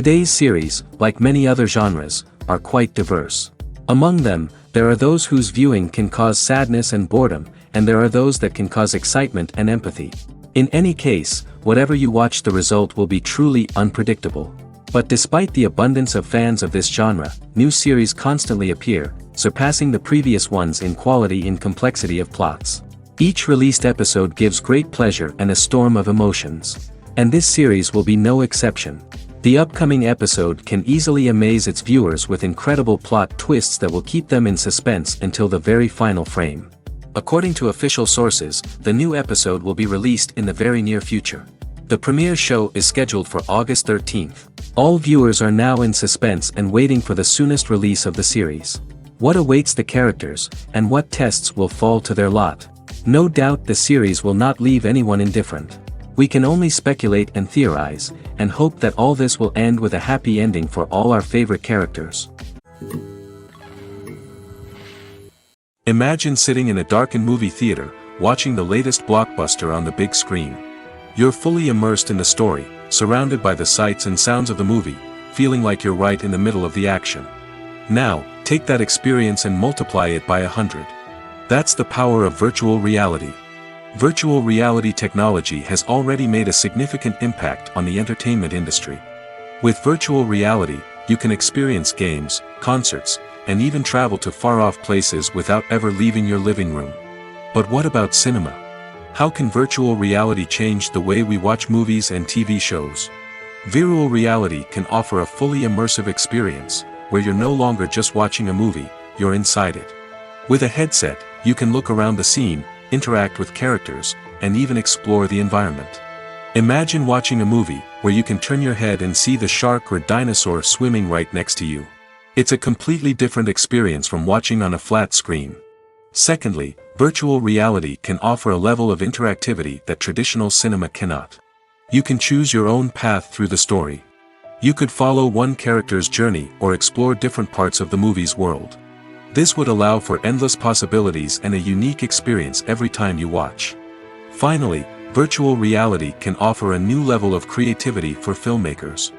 Today's series, like many other genres, are quite diverse. Among them, there are those whose viewing can cause sadness and boredom, and there are those that can cause excitement and empathy. In any case, whatever you watch, the result will be truly unpredictable. But despite the abundance of fans of this genre, new series constantly appear, surpassing the previous ones in quality and complexity of plots. Each released episode gives great pleasure and a storm of emotions. And this series will be no exception. The upcoming episode can easily amaze its viewers with incredible plot twists that will keep them in suspense until the very final frame. According to official sources, the new episode will be released in the very near future. The premiere show is scheduled for August 13th. All viewers are now in suspense and waiting for the soonest release of the series. What awaits the characters, and what tests will fall to their lot? No doubt the series will not leave anyone indifferent. We can only speculate and theorize, and hope that all this will end with a happy ending for all our favorite characters. Imagine sitting in a darkened movie theater, watching the latest blockbuster on the big screen. You're fully immersed in the story, surrounded by the sights and sounds of the movie, feeling like you're right in the middle of the action. Now, take that experience and multiply it by 100. That's the power of virtual reality. Virtual reality technology has already made a significant impact on the entertainment industry. With virtual reality, you can experience games, concerts, and even travel to far-off places without ever leaving your living room. But what about cinema? How can virtual reality change the way we watch movies and TV shows? Virtual reality can offer a fully immersive experience, where you're no longer just watching a movie, you're inside it. With a headset, you can look around the scene, interact with characters, and even explore the environment. Imagine watching a movie where you can turn your head and see the shark or dinosaur swimming right next to you. It's a completely different experience from watching on a flat screen. Secondly, virtual reality can offer a level of interactivity that traditional cinema cannot. You can choose your own path through the story. You could follow one character's journey or explore different parts of the movie's world. This would allow for endless possibilities and a unique experience every time you watch. Finally, virtual reality can offer a new level of creativity for filmmakers.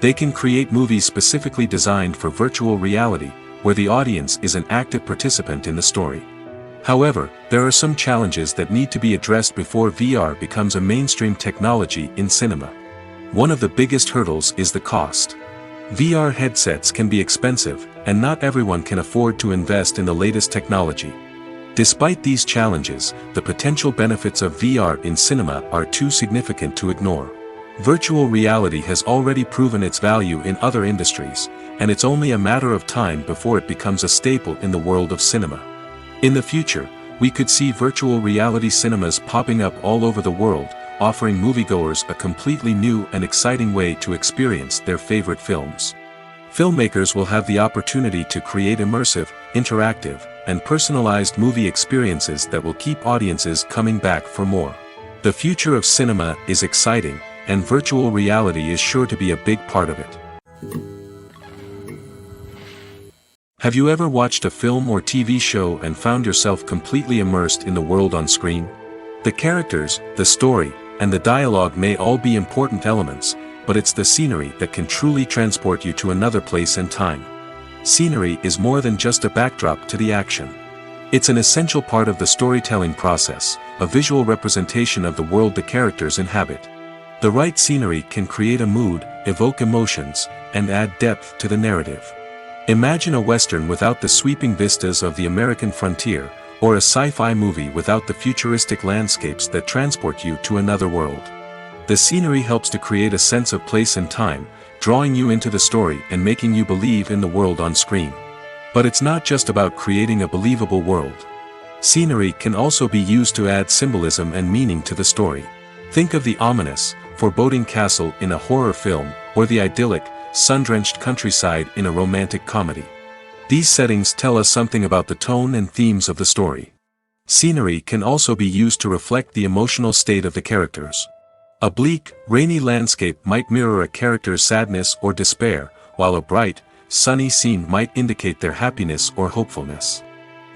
They can create movies specifically designed for virtual reality, where the audience is an active participant in the story. However, there are some challenges that need to be addressed before VR becomes a mainstream technology in cinema. One of the biggest hurdles is the cost. VR headsets can be expensive, and not everyone can afford to invest in the latest technology. Despite these challenges, the potential benefits of VR in cinema are too significant to ignore. Virtual reality has already proven its value in other industries, and it's only a matter of time before it becomes a staple in the world of cinema. In the future, we could see virtual reality cinemas popping up all over the world, offering moviegoers a completely new and exciting way to experience their favorite films. Filmmakers will have the opportunity to create immersive, interactive, and personalized movie experiences that will keep audiences coming back for more. The future of cinema is exciting, and virtual reality is sure to be a big part of it. Have you ever watched a film or TV show and found yourself completely immersed in the world on screen? The characters, the story, and the dialogue may all be important elements, but it's the scenery that can truly transport you to another place and time. Scenery is more than just a backdrop to the action. It's an essential part of the storytelling process, a visual representation of the world the characters inhabit. The right scenery can create a mood, evoke emotions, and add depth to the narrative. Imagine a Western without the sweeping vistas of the American frontier, or a sci-fi movie without the futuristic landscapes that transport you to another world. The scenery helps to create a sense of place and time, drawing you into the story and making you believe in the world on screen. But it's not just about creating a believable world. Scenery can also be used to add symbolism and meaning to the story. Think of the ominous, foreboding castle in a horror film, or the idyllic, sun-drenched countryside in a romantic comedy. These settings tell us something about the tone and themes of the story. Scenery can also be used to reflect the emotional state of the characters. A bleak, rainy landscape might mirror a character's sadness or despair, while a bright, sunny scene might indicate their happiness or hopefulness.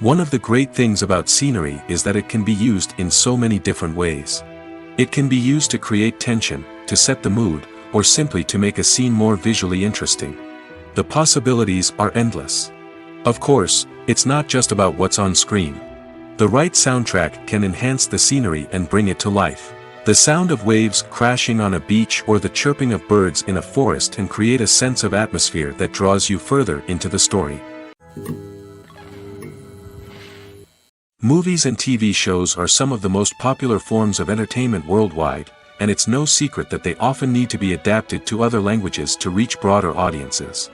One of the great things about scenery is that it can be used in so many different ways. It can be used to create tension, to set the mood, or simply to make a scene more visually interesting. The possibilities are endless. Of course, it's not just about what's on screen. The right soundtrack can enhance the scenery and bring it to life. The sound of waves crashing on a beach or the chirping of birds in a forest can create a sense of atmosphere that draws you further into the story. Movies and TV shows are some of the most popular forms of entertainment worldwide, and it's no secret that they often need to be adapted to other languages to reach broader audiences.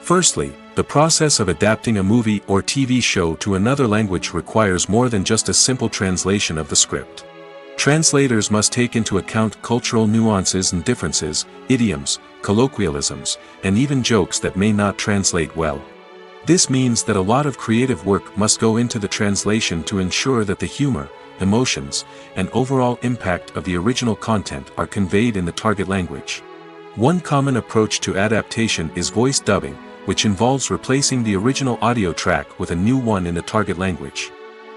Firstly, the process of adapting a movie or TV show to another language requires more than just a simple translation of the script. Translators must take into account cultural nuances and differences, idioms, colloquialisms, and even jokes that may not translate well. This means that a lot of creative work must go into the translation to ensure that the humor, emotions, and overall impact of the original content are conveyed in the target language. One common approach to adaptation is voice dubbing, which involves replacing the original audio track with a new one in the target language.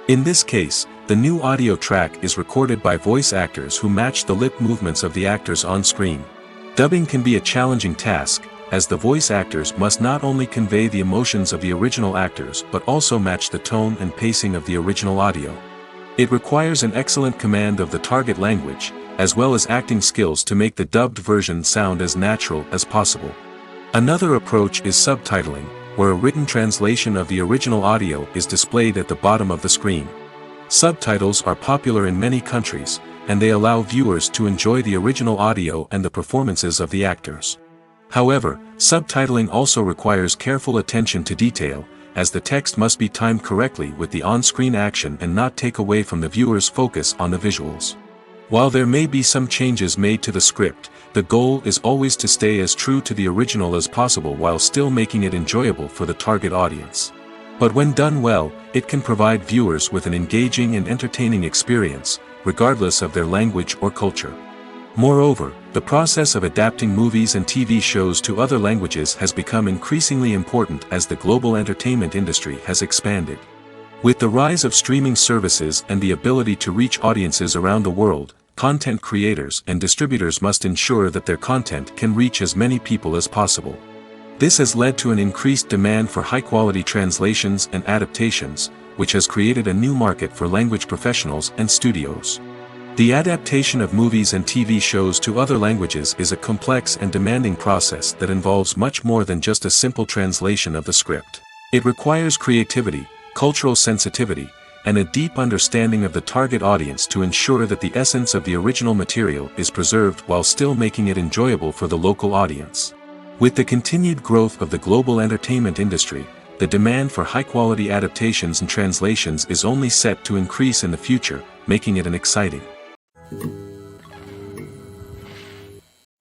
In this case, the new audio track is recorded by voice actors who match the lip movements of the actors on screen. Dubbing can be a challenging task, as the voice actors must not only convey the emotions of the original actors but also match the tone and pacing of the original audio. It requires an excellent command of the target language, as well as acting skills to make the dubbed version sound as natural as possible. Another approach is subtitling, where a written translation of the original audio is displayed at the bottom of the screen. Subtitles are popular in many countries, and they allow viewers to enjoy the original audio and the performances of the actors. However, subtitling also requires careful attention to detail, as the text must be timed correctly with the on-screen action and not take away from the viewer's focus on the visuals. While there may be some changes made to the script, the goal is always to stay as true to the original as possible while still making it enjoyable for the target audience. But when done well, it can provide viewers with an engaging and entertaining experience, regardless of their language or culture. Moreover, the process of adapting movies and TV shows to other languages has become increasingly important as the global entertainment industry has expanded. With the rise of streaming services and the ability to reach audiences around the world, content creators and distributors must ensure that their content can reach as many people as possible. This has led to an increased demand for high-quality translations and adaptations, which has created a new market for language professionals and studios. The adaptation of movies and TV shows to other languages is a complex and demanding process that involves much more than just a simple translation of the script. It requires creativity, cultural sensitivity, and a deep understanding of the target audience to ensure that the essence of the original material is preserved while still making it enjoyable for the local audience. With the continued growth of the global entertainment industry, the demand for high-quality adaptations and translations is only set to increase in the future, making it an exciting.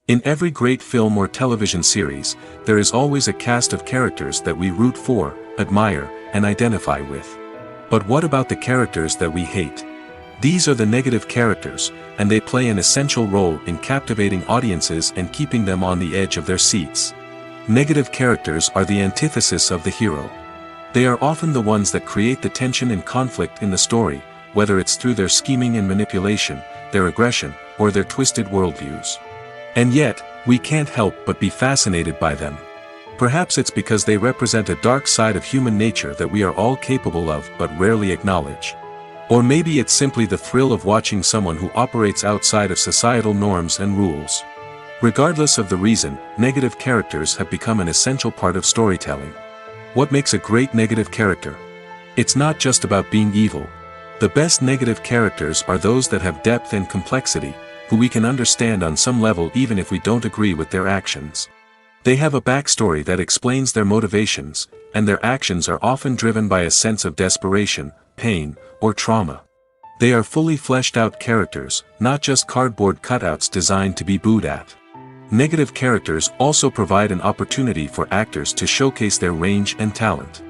In every great film or television series, there is always a cast of characters that we root for, admire, and identify with. But what about the characters that we hate? These are the negative characters, and they play an essential role in captivating audiences and keeping them on the edge of their seats. Negative characters are the antithesis of the hero. They are often the ones that create the tension and conflict in the story, whether it's through their scheming and manipulation, their aggression, or their twisted worldviews. And yet, we can't help but be fascinated by them. Perhaps it's because they represent a dark side of human nature that we are all capable of but rarely acknowledge. Or maybe it's simply the thrill of watching someone who operates outside of societal norms and rules. Regardless of the reason, negative characters have become an essential part of storytelling. What makes a great negative character? It's not just about being evil. The best negative characters are those that have depth and complexity, who we can understand on some level even if we don't agree with their actions. They have a backstory that explains their motivations, and their actions are often driven by a sense of desperation, pain, or trauma. They are fully fleshed out characters, not just cardboard cutouts designed to be booed at. Negative characters also provide an opportunity for actors to showcase their range and talent.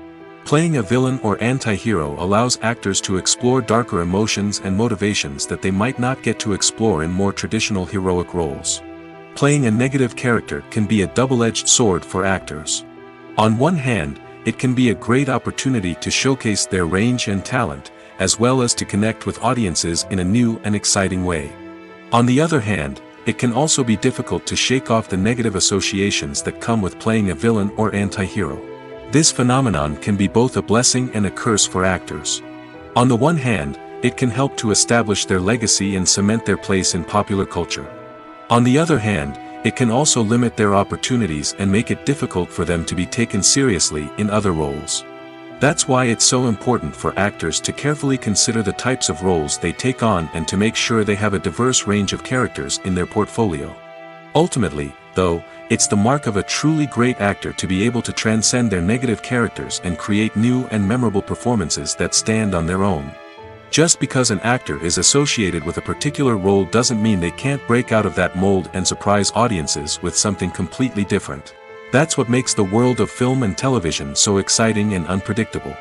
Playing a villain or anti-hero allows actors to explore darker emotions and motivations that they might not get to explore in more traditional heroic roles. Playing a negative character can be a double-edged sword for actors. On one hand, it can be a great opportunity to showcase their range and talent, as well as to connect with audiences in a new and exciting way. On the other hand, it can also be difficult to shake off the negative associations that come with playing a villain or anti-hero. This phenomenon can be both a blessing and a curse for actors. On the one hand, it can help to establish their legacy and cement their place in popular culture. On the other hand, it can also limit their opportunities and make it difficult for them to be taken seriously in other roles. That's why it's so important for actors to carefully consider the types of roles they take on and to make sure they have a diverse range of characters in their portfolio. Ultimately, though, it's the mark of a truly great actor to be able to transcend their negative characters and create new and memorable performances that stand on their own. Just because an actor is associated with a particular role doesn't mean they can't break out of that mold and surprise audiences with something completely different. That's what makes the world of film and television so exciting and unpredictable.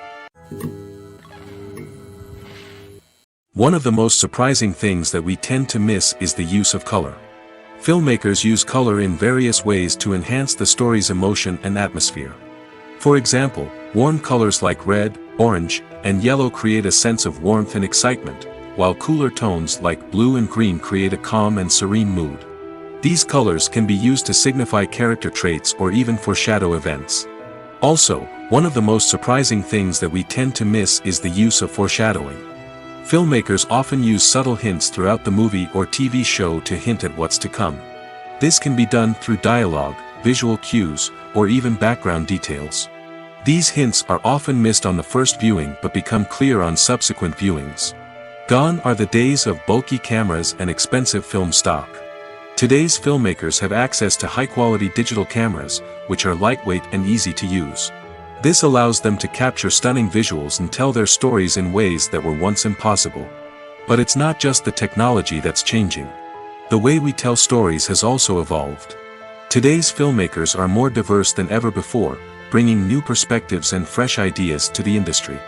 One of the most surprising things that we tend to miss is the use of color. Filmmakers use color in various ways to enhance the story's emotion and atmosphere. For example, warm colors like red, orange, and yellow create a sense of warmth and excitement, while cooler tones like blue and green create a calm and serene mood. These colors can be used to signify character traits or even foreshadow events. Also, one of the most surprising things that we tend to miss is the use of foreshadowing. Filmmakers often use subtle hints throughout the movie or TV show to hint at what's to come. This can be done through dialogue, visual cues, or even background details. These hints are often missed on the first viewing but become clear on subsequent viewings. Gone are the days of bulky cameras and expensive film stock. Today's filmmakers have access to high-quality digital cameras, which are lightweight and easy to use. This allows them to capture stunning visuals and tell their stories in ways that were once impossible. But it's not just the technology that's changing. The way we tell stories has also evolved. Today's filmmakers are more diverse than ever before, bringing new perspectives and fresh ideas to the industry.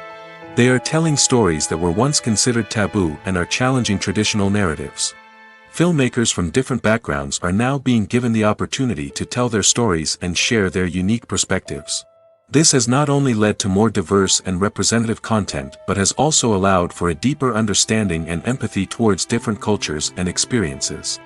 They are telling stories that were once considered taboo and are challenging traditional narratives. Filmmakers from different backgrounds are now being given the opportunity to tell their stories and share their unique perspectives. This has not only led to more diverse and representative content but has also allowed for a deeper understanding and empathy towards different cultures and experiences.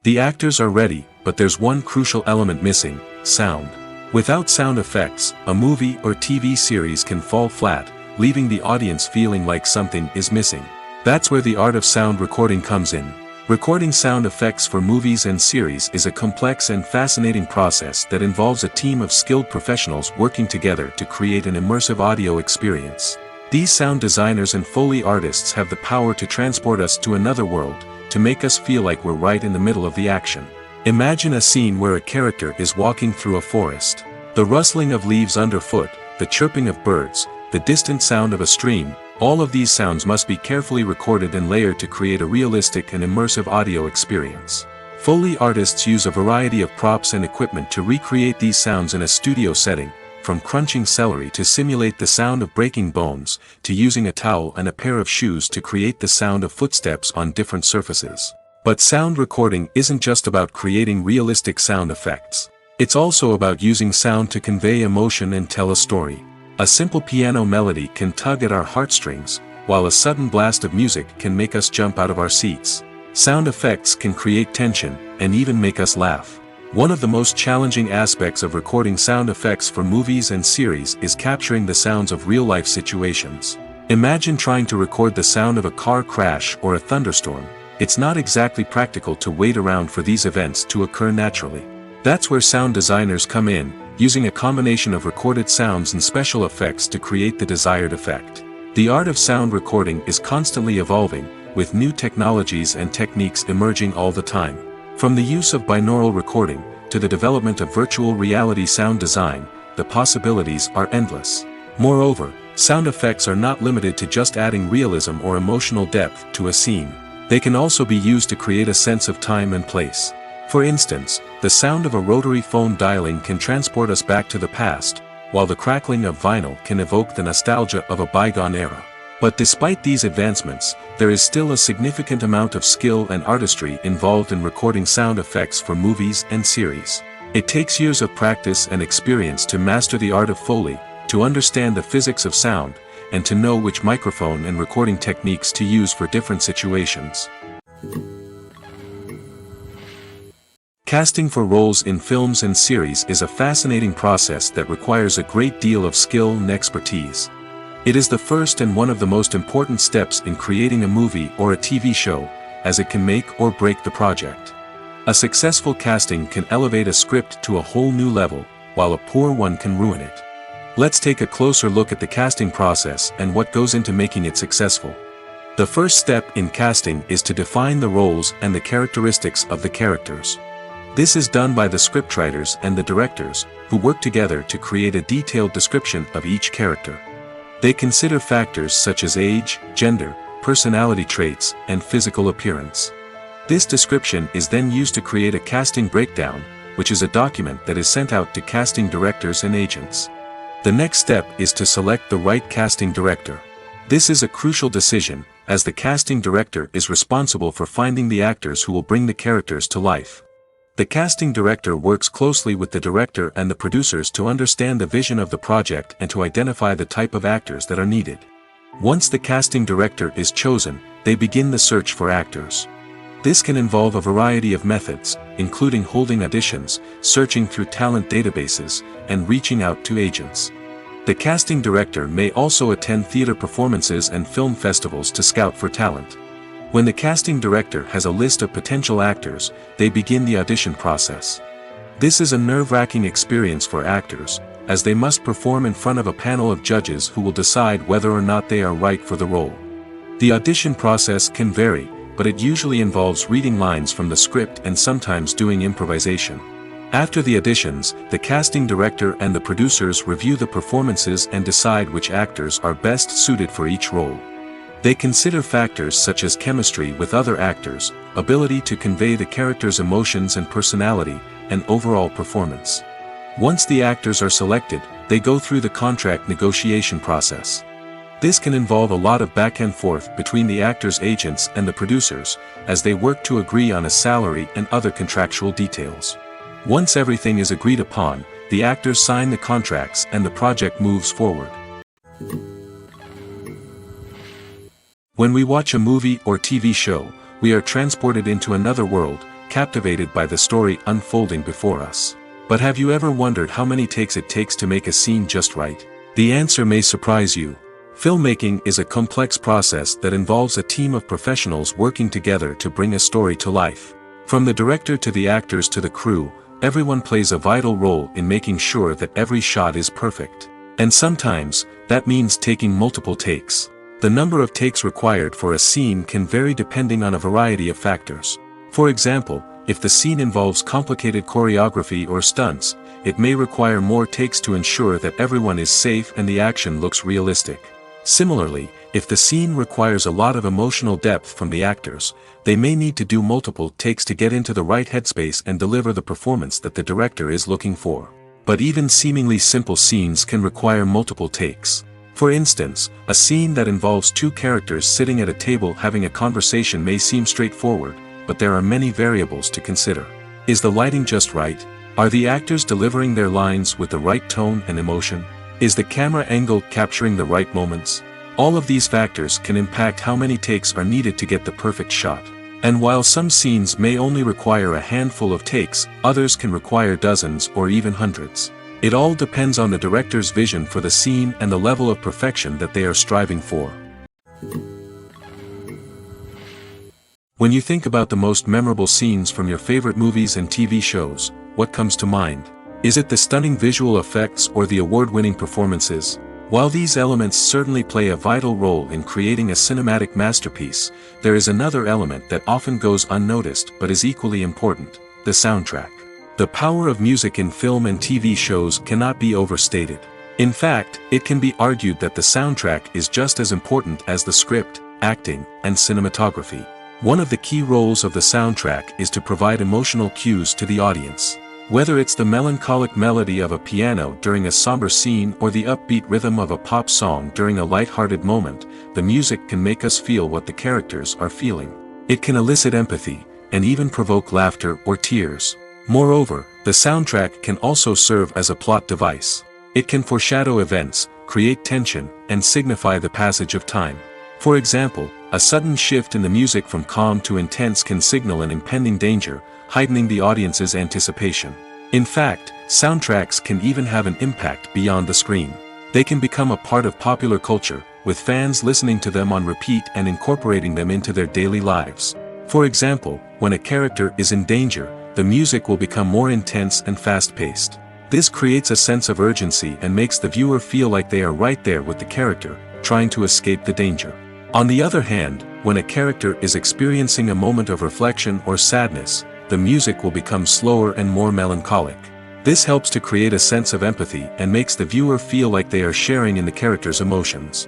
The actors are ready, but there's one crucial element missing: sound. Without sound effects, a movie or TV series can fall flat, leaving the audience feeling like something is missing. That's where the art of sound recording comes in. Recording sound effects for movies and series is a complex and fascinating process that involves a team of skilled professionals working together to create an immersive audio experience. These sound designers and Foley artists have the power to transport us to another world, to make us feel like we're right in the middle of the action. Imagine a scene where a character is walking through a forest. The rustling of leaves underfoot, the chirping of birds, the distant sound of a stream, all of these sounds must be carefully recorded and layered to create a realistic and immersive audio experience. Foley artists use a variety of props and equipment to recreate these sounds in a studio setting, from crunching celery to simulate the sound of breaking bones, to using a towel and a pair of shoes to create the sound of footsteps on different surfaces. But sound recording isn't just about creating realistic sound effects. It's also about using sound to convey emotion and tell a story. A simple piano melody can tug at our heartstrings, while a sudden blast of music can make us jump out of our seats. Sound effects can create tension, and even make us laugh. One of the most challenging aspects of recording sound effects for movies and series is capturing the sounds of real-life situations. Imagine trying to record the sound of a car crash or a thunderstorm. It's not exactly practical to wait around for these events to occur naturally. That's where sound designers come in, using a combination of recorded sounds and special effects to create the desired effect. The art of sound recording is constantly evolving, with new technologies and techniques emerging all the time. From the use of binaural recording, to the development of virtual reality sound design, the possibilities are endless. Moreover, sound effects are not limited to just adding realism or emotional depth to a scene. They can also be used to create a sense of time and place. For instance, the sound of a rotary phone dialing can transport us back to the past, while the crackling of vinyl can evoke the nostalgia of a bygone era. But despite these advancements, there is still a significant amount of skill and artistry involved in recording sound effects for movies and series. It takes years of practice and experience to master the art of Foley, to understand the physics of sound, and to know which microphone and recording techniques to use for different situations. Casting for roles in films and series is a fascinating process that requires a great deal of skill and expertise. It is the first and one of the most important steps in creating a movie or a TV show, as it can make or break the project. A successful casting can elevate a script to a whole new level, while a poor one can ruin it. Let's take a closer look at the casting process and what goes into making it successful. The first step in casting is to define the roles and the characteristics of the characters. This is done by the scriptwriters and the directors, who work together to create a detailed description of each character. They consider factors such as age, gender, personality traits, and physical appearance. This description is then used to create a casting breakdown, which is a document that is sent out to casting directors and agents. The next step is to select the right casting director. This is a crucial decision, as the casting director is responsible for finding the actors who will bring the characters to life. The casting director works closely with the director and the producers to understand the vision of the project and to identify the type of actors that are needed. Once the casting director is chosen, they begin the search for actors. This can involve a variety of methods, including holding auditions, searching through talent databases, and reaching out to agents. The casting director may also attend theater performances and film festivals to scout for talent. When the casting director has a list of potential actors, they begin the audition process. This is a nerve-wracking experience for actors, as they must perform in front of a panel of judges who will decide whether or not they are right for the role. The audition process can vary, but it usually involves reading lines from the script and sometimes doing improvisation. After the auditions, the casting director and the producers review the performances and decide which actors are best suited for each role. They consider factors such as chemistry with other actors, ability to convey the character's emotions and personality, and overall performance. Once the actors are selected, they go through the contract negotiation process. This can involve a lot of back and forth between the actors' agents and the producers, as they work to agree on a salary and other contractual details. Once everything is agreed upon, the actors sign the contracts and the project moves forward. When we watch a movie or TV show, we are transported into another world, captivated by the story unfolding before us. But have you ever wondered how many takes it takes to make a scene just right? The answer may surprise you. Filmmaking is a complex process that involves a team of professionals working together to bring a story to life. From the director to the actors to the crew, everyone plays a vital role in making sure that every shot is perfect. And sometimes, that means taking multiple takes. The number of takes required for a scene can vary depending on a variety of factors. For example, if the scene involves complicated choreography or stunts, it may require more takes to ensure that everyone is safe and the action looks realistic. Similarly, if the scene requires a lot of emotional depth from the actors, they may need to do multiple takes to get into the right headspace and deliver the performance that the director is looking for. But even seemingly simple scenes can require multiple takes. For instance, a scene that involves two characters sitting at a table having a conversation may seem straightforward, but there are many variables to consider. Is the lighting just right? Are the actors delivering their lines with the right tone and emotion? Is the camera angle capturing the right moments? All of these factors can impact how many takes are needed to get the perfect shot. And while some scenes may only require a handful of takes, others can require dozens or even hundreds. It all depends on the director's vision for the scene and the level of perfection that they are striving for. When you think about the most memorable scenes from your favorite movies and TV shows, what comes to mind? Is it the stunning visual effects or the award-winning performances? While these elements certainly play a vital role in creating a cinematic masterpiece, there is another element that often goes unnoticed but is equally important: the soundtrack. The power of music in film and TV shows cannot be overstated. In fact, it can be argued that the soundtrack is just as important as the script, acting, and cinematography. One of the key roles of the soundtrack is to provide emotional cues to the audience. Whether it's the melancholic melody of a piano during a somber scene or the upbeat rhythm of a pop song during a light-hearted moment, the music can make us feel what the characters are feeling. It can elicit empathy, and even provoke laughter or tears. Moreover, the soundtrack can also serve as a plot device. It can foreshadow events, create tension, and signify the passage of time. For example, a sudden shift in the music from calm to intense can signal an impending danger, heightening the audience's anticipation. In fact, soundtracks can even have an impact beyond the screen. They can become a part of popular culture, with fans listening to them on repeat and incorporating them into their daily lives. For example, when a character is in danger, the music will become more intense and fast-paced. This creates a sense of urgency and makes the viewer feel like they are right there with the character, trying to escape the danger. On the other hand, when a character is experiencing a moment of reflection or sadness, the music will become slower and more melancholic. This helps to create a sense of empathy and makes the viewer feel like they are sharing in the character's emotions.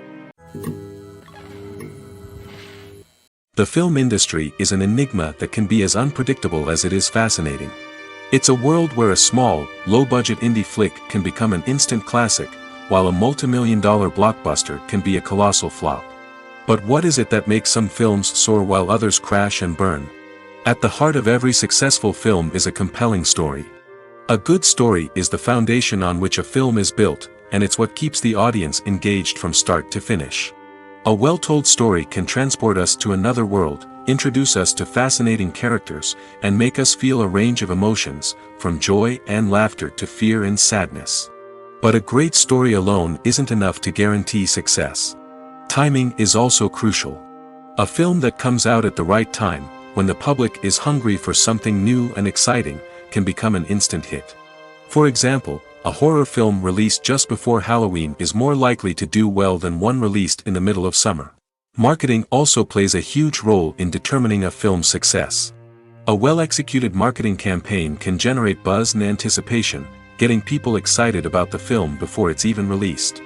The film industry is an enigma that can be as unpredictable as it is fascinating. It's a world where a small, low-budget indie flick can become an instant classic, while a multi-million-dollar blockbuster can be a colossal flop. But what is it that makes some films soar while others crash and burn? At the heart of every successful film is a compelling story. A good story is the foundation on which a film is built, and it's what keeps the audience engaged from start to finish. A well-told story can transport us to another world, introduce us to fascinating characters, and make us feel a range of emotions, from joy and laughter to fear and sadness. But a great story alone isn't enough to guarantee success. Timing is also crucial. A film that comes out at the right time, when the public is hungry for something new and exciting, can become an instant hit. For example, a horror film released just before Halloween is more likely to do well than one released in the middle of summer. Marketing also plays a huge role in determining a film's success. A well-executed marketing campaign can generate buzz and anticipation, getting people excited about the film before it's even released.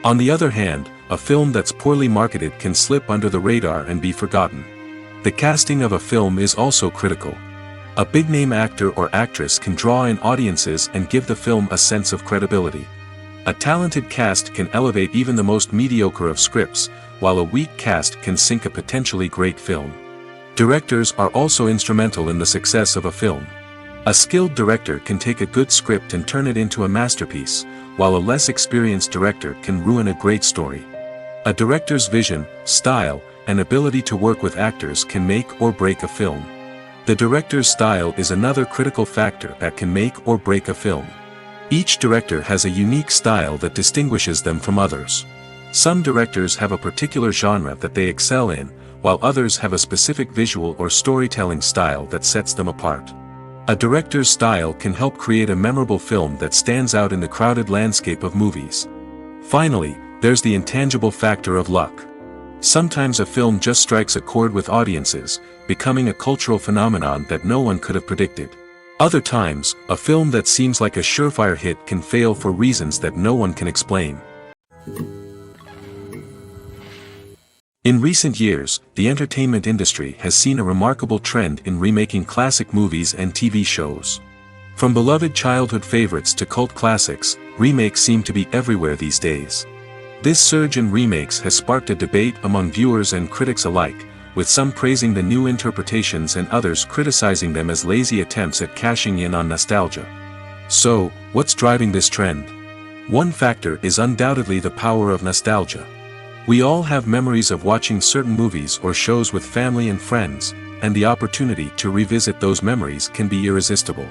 On the other hand, a film that's poorly marketed can slip under the radar and be forgotten. The casting of a film is also critical. A big-name actor or actress can draw in audiences and give the film a sense of credibility. A talented cast can elevate even the most mediocre of scripts, while a weak cast can sink a potentially great film. Directors are also instrumental in the success of a film. A skilled director can take a good script and turn it into a masterpiece, while a less experienced director can ruin a great story. A director's vision, style, and ability to work with actors can make or break a film. The director's style is another critical factor that can make or break a film. Each director has a unique style that distinguishes them from others. Some directors have a particular genre that they excel in, while others have a specific visual or storytelling style that sets them apart. A director's style can help create a memorable film that stands out in the crowded landscape of movies. Finally, there's the intangible factor of luck. Sometimes a film just strikes a chord with audiences, becoming a cultural phenomenon that no one could have predicted. Other times, a film that seems like a surefire hit can fail for reasons that no one can explain. In recent years, the entertainment industry has seen a remarkable trend in remaking classic movies and TV shows. From beloved childhood favorites to cult classics, remakes seem to be everywhere these days. This surge in remakes has sparked a debate among viewers and critics alike, with some praising the new interpretations and others criticizing them as lazy attempts at cashing in on nostalgia. So, what's driving this trend? One factor is undoubtedly the power of nostalgia. We all have memories of watching certain movies or shows with family and friends, and the opportunity to revisit those memories can be irresistible.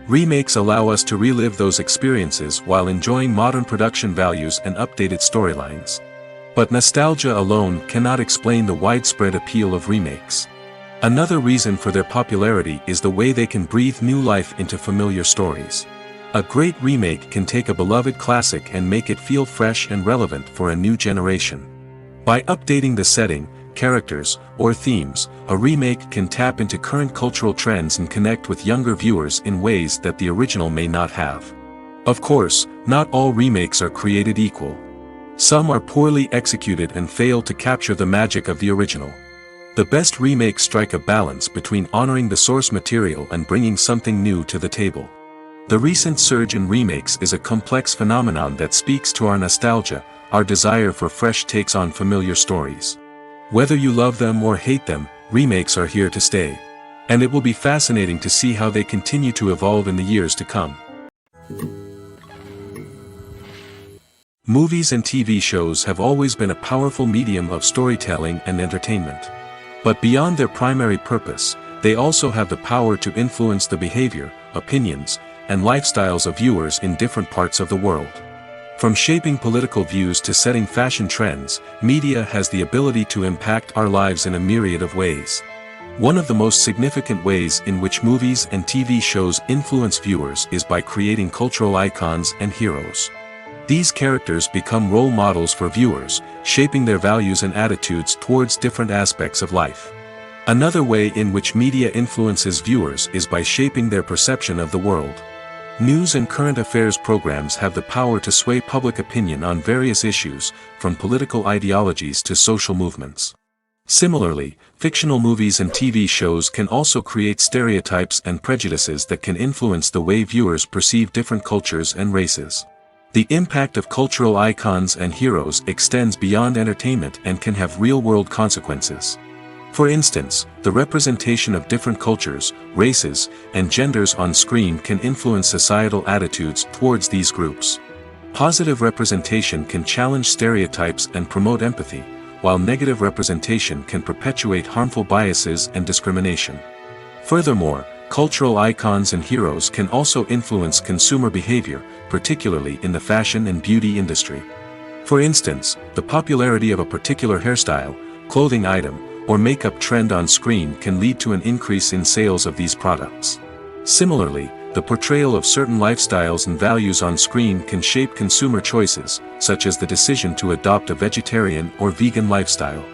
Remakes allow us to relive those experiences while enjoying modern production values and updated storylines. But nostalgia alone cannot explain the widespread appeal of remakes. Another reason for their popularity is the way they can breathe new life into familiar stories. A great remake can take a beloved classic and make it feel fresh and relevant for a new generation. By updating the setting, characters, or themes, a remake can tap into current cultural trends and connect with younger viewers in ways that the original may not have. Of course, not all remakes are created equal. Some are poorly executed and fail to capture the magic of the original. The best remakes strike a balance between honoring the source material and bringing something new to the table. The recent surge in remakes is a complex phenomenon that speaks to our nostalgia, our desire for fresh takes on familiar stories. Whether you love them or hate them, remakes are here to stay. And it will be fascinating to see how they continue to evolve in the years to come. Movies and TV shows have always been a powerful medium of storytelling and entertainment. But beyond their primary purpose, they also have the power to influence the behavior, opinions, and lifestyles of viewers in different parts of the world. From shaping political views to setting fashion trends, media has the ability to impact our lives in a myriad of ways. One of the most significant ways in which movies and TV shows influence viewers is by creating cultural icons and heroes. These characters become role models for viewers, shaping their values and attitudes towards different aspects of life. Another way in which media influences viewers is by shaping their perception of the world. News and current affairs programs have the power to sway public opinion on various issues, from political ideologies to social movements. Similarly, fictional movies and TV shows can also create stereotypes and prejudices that can influence the way viewers perceive different cultures and races. The impact of cultural icons and heroes extends beyond entertainment and can have real-world consequences. For instance, the representation of different cultures, races, and genders on screen can influence societal attitudes towards these groups. Positive representation can challenge stereotypes and promote empathy, while negative representation can perpetuate harmful biases and discrimination. Furthermore, cultural icons and heroes can also influence consumer behavior, particularly in the fashion and beauty industry. For instance, the popularity of a particular hairstyle, clothing item, or makeup trend on screen can lead to an increase in sales of these products. Similarly, the portrayal of certain lifestyles and values on screen can shape consumer choices, such as the decision to adopt a vegetarian or vegan lifestyle.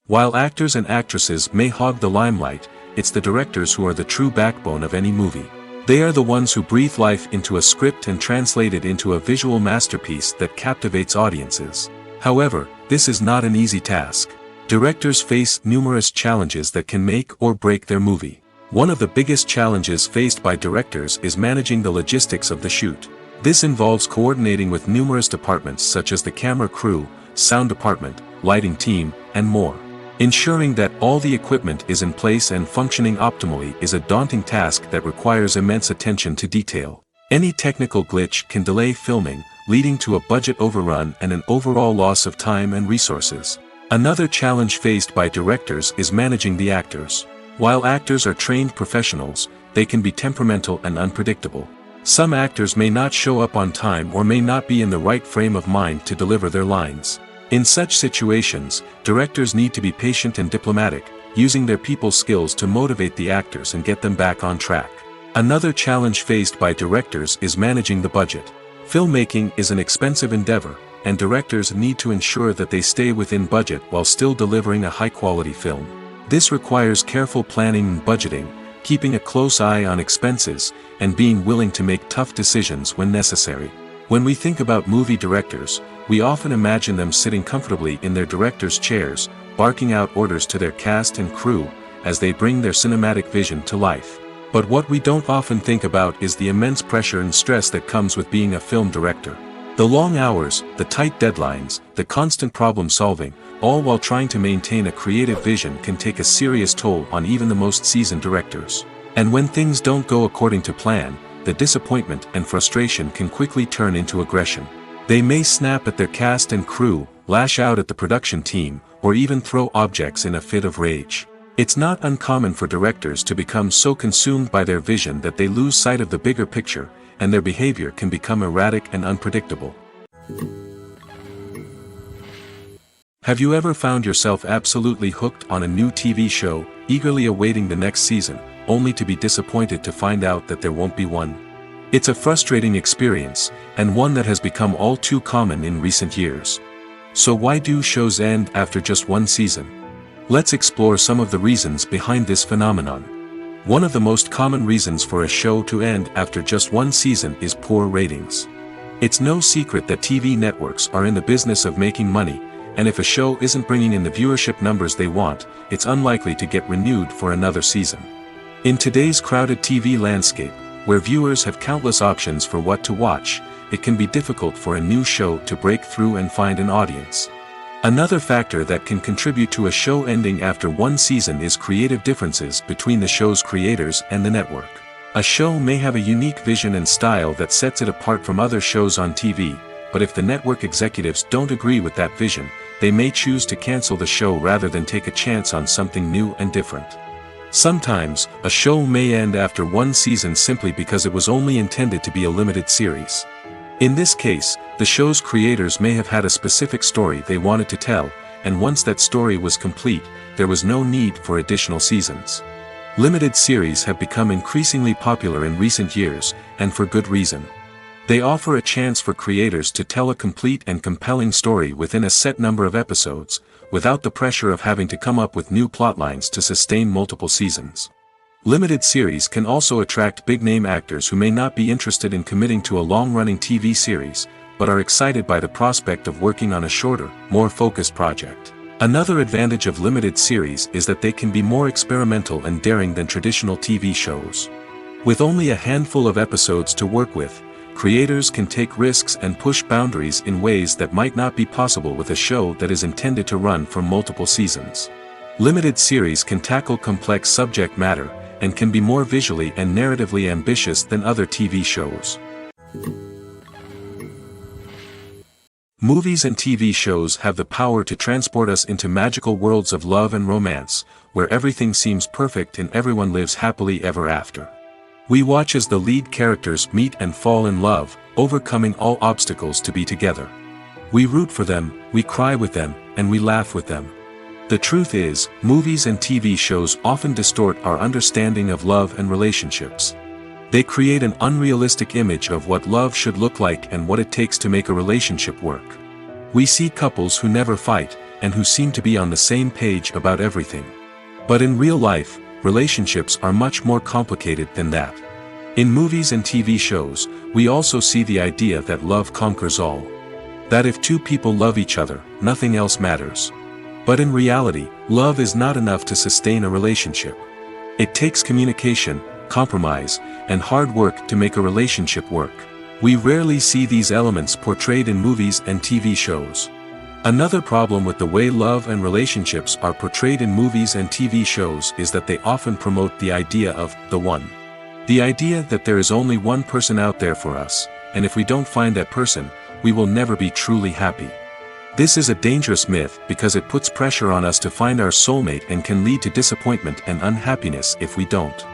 While actors and actresses may hog the limelight, it's the directors who are the true backbone of any movie. They are the ones who breathe life into a script and translate it into a visual masterpiece that captivates audiences. However, this is not an easy task. Directors face numerous challenges that can make or break their movie. One of the biggest challenges faced by directors is managing the logistics of the shoot. This involves coordinating with numerous departments such as the camera crew, sound department, lighting team, and more. Ensuring that all the equipment is in place and functioning optimally is a daunting task that requires immense attention to detail. Any technical glitch can delay filming, leading to a budget overrun and an overall loss of time and resources. Another challenge faced by directors is managing the actors. While actors are trained professionals, they can be temperamental and unpredictable. Some actors may not show up on time or may not be in the right frame of mind to deliver their lines. In such situations, directors need to be patient and diplomatic, using their people skills to motivate the actors and get them back on track. Another challenge faced by directors is managing the budget. Filmmaking is an expensive endeavor, and directors need to ensure that they stay within budget while still delivering a high-quality film. This requires careful planning and budgeting, keeping a close eye on expenses, and being willing to make tough decisions when necessary. When we think about movie directors, we often imagine them sitting comfortably in their director's chairs, barking out orders to their cast and crew, as they bring their cinematic vision to life. But what we don't often think about is the immense pressure and stress that comes with being a film director. The long hours, the tight deadlines, the constant problem solving, all while trying to maintain a creative vision can take a serious toll on even the most seasoned directors. And when things don't go according to plan, the disappointment and frustration can quickly turn into aggression. They may snap at their cast and crew, lash out at the production team, or even throw objects in a fit of rage. It's not uncommon for directors to become so consumed by their vision that they lose sight of the bigger picture, and their behavior can become erratic and unpredictable. Have you ever found yourself absolutely hooked on a new TV show, eagerly awaiting the next season, only to be disappointed to find out that there won't be one? It's a frustrating experience, and one that has become all too common in recent years. So why do shows end after just one season? Let's explore some of the reasons behind this phenomenon. One of the most common reasons for a show to end after just one season is poor ratings. It's no secret that TV networks are in the business of making money, and if a show isn't bringing in the viewership numbers they want, it's unlikely to get renewed for another season. In today's crowded TV landscape, where viewers have countless options for what to watch, it can be difficult for a new show to break through and find an audience. Another factor that can contribute to a show ending after one season is creative differences between the show's creators and the network. A show may have a unique vision and style that sets it apart from other shows on TV, but if the network executives don't agree with that vision, they may choose to cancel the show rather than take a chance on something new and different. Sometimes, a show may end after one season simply because it was only intended to be a limited series. In this case, the show's creators may have had a specific story they wanted to tell, and once that story was complete, there was no need for additional seasons. Limited series have become increasingly popular in recent years, and for good reason. They offer a chance for creators to tell a complete and compelling story within a set number of episodes, without the pressure of having to come up with new plotlines to sustain multiple seasons. Limited series can also attract big-name actors who may not be interested in committing to a long-running TV series, but are excited by the prospect of working on a shorter, more focused project. Another advantage of limited series is that they can be more experimental and daring than traditional TV shows. With only a handful of episodes to work with, creators can take risks and push boundaries in ways that might not be possible with a show that is intended to run for multiple seasons. Limited series can tackle complex subject matter, and can be more visually and narratively ambitious than other TV shows. Movies and TV shows have the power to transport us into magical worlds of love and romance, where everything seems perfect and everyone lives happily ever after. We watch as the lead characters meet and fall in love, overcoming all obstacles to be together. We root for them, we cry with them, and we laugh with them. The truth is, movies and TV shows often distort our understanding of love and relationships. They create an unrealistic image of what love should look like and what it takes to make a relationship work. We see couples who never fight, and who seem to be on the same page about everything. But in real life, relationships are much more complicated than that. In movies and TV shows, we also see the idea that love conquers all. That if two people love each other, nothing else matters. But in reality, love is not enough to sustain a relationship. It takes communication, compromise, and hard work to make a relationship work. We rarely see these elements portrayed in movies and TV shows. Another problem with the way love and relationships are portrayed in movies and TV shows is that they often promote the idea of the one. The idea that there is only one person out there for us, and if we don't find that person, we will never be truly happy. This is a dangerous myth because it puts pressure on us to find our soulmate and can lead to disappointment and unhappiness if we don't.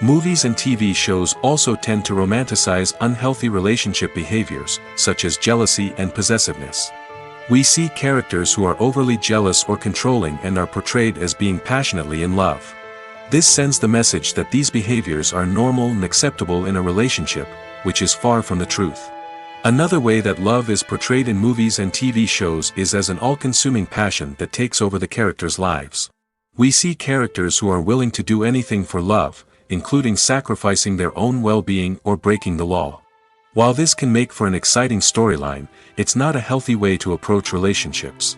Movies and TV shows also tend to romanticize unhealthy relationship behaviors, such as jealousy and possessiveness. We see characters who are overly jealous or controlling and are portrayed as being passionately in love. This sends the message that these behaviors are normal and acceptable in a relationship, which is far from the truth. Another way that love is portrayed in movies and TV shows is as an all-consuming passion that takes over the characters' lives. We see characters who are willing to do anything for love, including sacrificing their own well-being or breaking the law. While this can make for an exciting storyline, it's not a healthy way to approach relationships.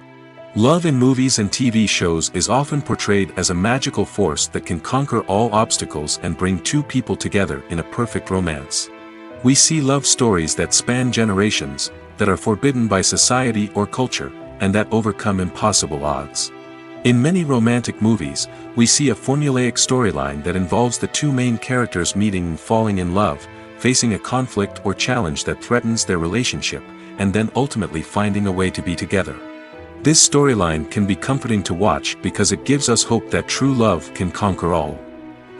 Love in movies and TV shows is often portrayed as a magical force that can conquer all obstacles and bring two people together in a perfect romance. We see love stories that span generations, that are forbidden by society or culture, and that overcome impossible odds. In many romantic movies, we see a formulaic storyline that involves the two main characters meeting and falling in love, facing a conflict or challenge that threatens their relationship, and then ultimately finding a way to be together. This storyline can be comforting to watch because it gives us hope that true love can conquer all.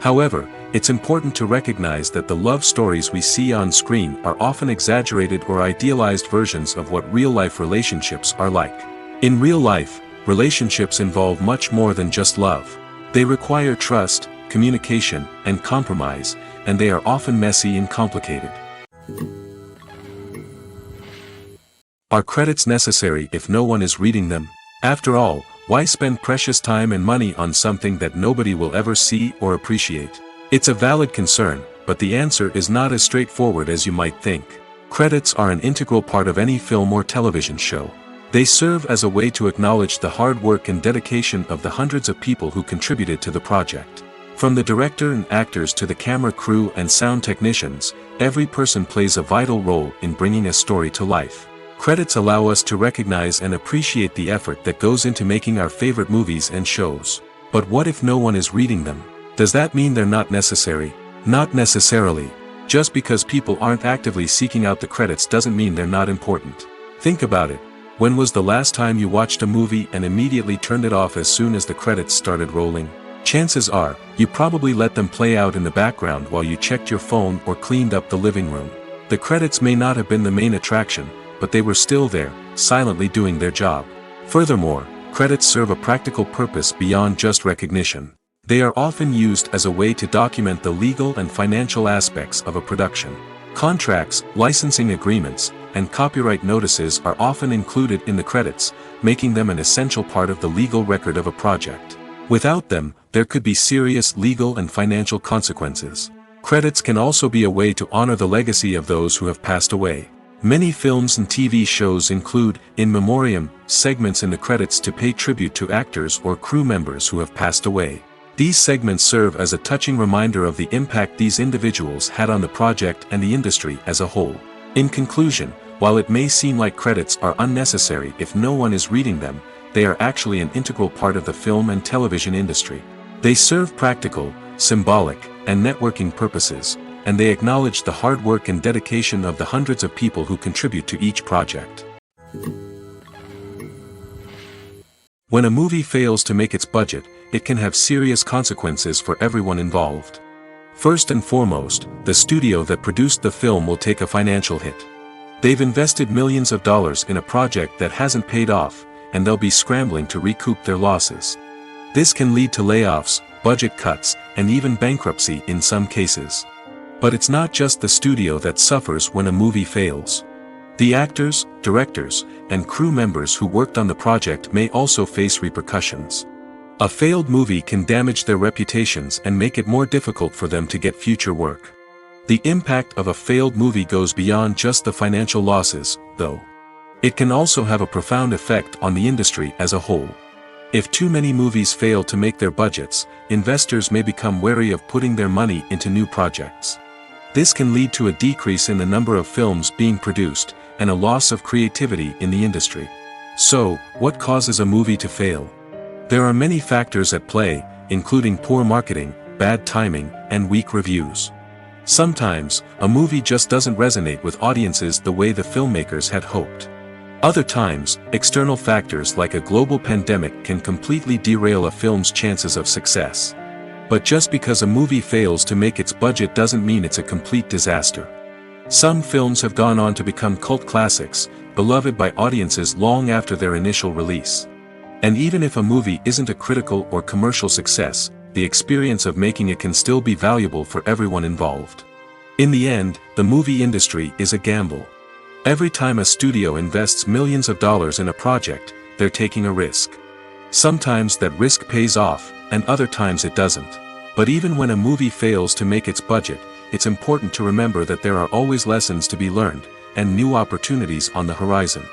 However, it's important to recognize that the love stories we see on screen are often exaggerated or idealized versions of what real-life relationships are like. In real life, relationships involve much more than just love. They require trust, communication, and compromise, and they are often messy and complicated. Are credits necessary if no one is reading them? After all, why spend precious time and money on something that nobody will ever see or appreciate? It's a valid concern, but the answer is not as straightforward as you might think. Credits are an integral part of any film or television show. They serve as a way to acknowledge the hard work and dedication of the hundreds of people who contributed to the project. From the director and actors to the camera crew and sound technicians, every person plays a vital role in bringing a story to life. Credits allow us to recognize and appreciate the effort that goes into making our favorite movies and shows. But what if no one is reading them? Does that mean they're not necessary? Not necessarily. Just because people aren't actively seeking out the credits doesn't mean they're not important. Think about it. When was the last time you watched a movie and immediately turned it off as soon as the credits started rolling? Chances are, you probably let them play out in the background while you checked your phone or cleaned up the living room. The credits may not have been the main attraction, but they were still there, silently doing their job. Furthermore, credits serve a practical purpose beyond just recognition. They are often used as a way to document the legal and financial aspects of a production. Contracts, licensing agreements, and copyright notices are often included in the credits, making them an essential part of the legal record of a project. Without them, there could be serious legal and financial consequences. Credits can also be a way to honor the legacy of those who have passed away. Many films and TV shows include, in memoriam, segments in the credits to pay tribute to actors or crew members who have passed away. These segments serve as a touching reminder of the impact these individuals had on the project and the industry as a whole. In conclusion, while it may seem like credits are unnecessary if no one is reading them, they are actually an integral part of the film and television industry. They serve practical, symbolic, and networking purposes, and they acknowledge the hard work and dedication of the hundreds of people who contribute to each project. When a movie fails to make its budget, it can have serious consequences for everyone involved. First and foremost, the studio that produced the film will take a financial hit. They've invested millions of dollars in a project that hasn't paid off, and they'll be scrambling to recoup their losses. This can lead to layoffs, budget cuts, and even bankruptcy in some cases. But it's not just the studio that suffers when a movie fails. The actors, directors, and crew members who worked on the project may also face repercussions. A failed movie can damage their reputations and make it more difficult for them to get future work. The impact of a failed movie goes beyond just the financial losses, though. It can also have a profound effect on the industry as a whole. If too many movies fail to make their budgets, investors may become wary of putting their money into new projects. This can lead to a decrease in the number of films being produced, and a loss of creativity in the industry. So, what causes a movie to fail? There are many factors at play, including poor marketing, bad timing, and weak reviews. Sometimes, a movie just doesn't resonate with audiences the way the filmmakers had hoped. Other times, external factors like a global pandemic can completely derail a film's chances of success. But just because a movie fails to make its budget doesn't mean it's a complete disaster. Some films have gone on to become cult classics, beloved by audiences long after their initial release. And even if a movie isn't a critical or commercial success, the experience of making it can still be valuable for everyone involved. In the end, the movie industry is a gamble. Every time a studio invests millions of dollars in a project, they're taking a risk. Sometimes that risk pays off, and other times it doesn't. But even when a movie fails to make its budget, it's important to remember that there are always lessons to be learned, and new opportunities on the horizon.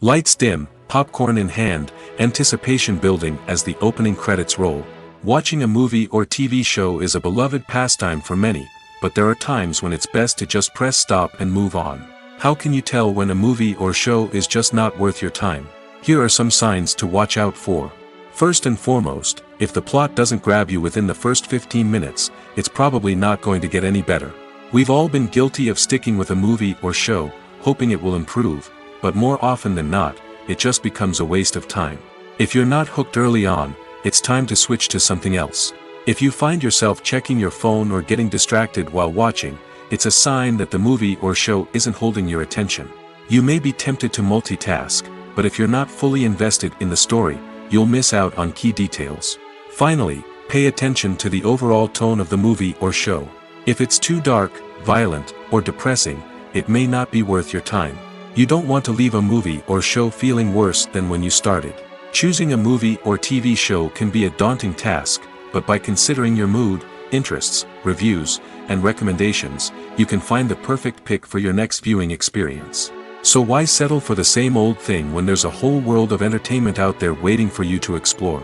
Lights dim, popcorn in hand, anticipation building as the opening credits roll. Watching a movie or TV show is a beloved pastime for many, but there are times when it's best to just press stop and move on. How can you tell when a movie or show is just not worth your time? Here are some signs to watch out for. First and foremost, if the plot doesn't grab you within the first 15 minutes, it's probably not going to get any better. We've all been guilty of sticking with a movie or show, hoping it will improve, but more often than not, it just becomes a waste of time. If you're not hooked early on, it's time to switch to something else. If you find yourself checking your phone or getting distracted while watching, it's a sign that the movie or show isn't holding your attention. You may be tempted to multitask, but if you're not fully invested in the story, you'll miss out on key details. Finally, pay attention to the overall tone of the movie or show. If it's too dark, violent, or depressing, it may not be worth your time. You don't want to leave a movie or show feeling worse than when you started. Choosing a movie or TV show can be a daunting task, but by considering your mood, interests, reviews, and recommendations, you can find the perfect pick for your next viewing experience. So why settle for the same old thing when there's a whole world of entertainment out there waiting for you to explore?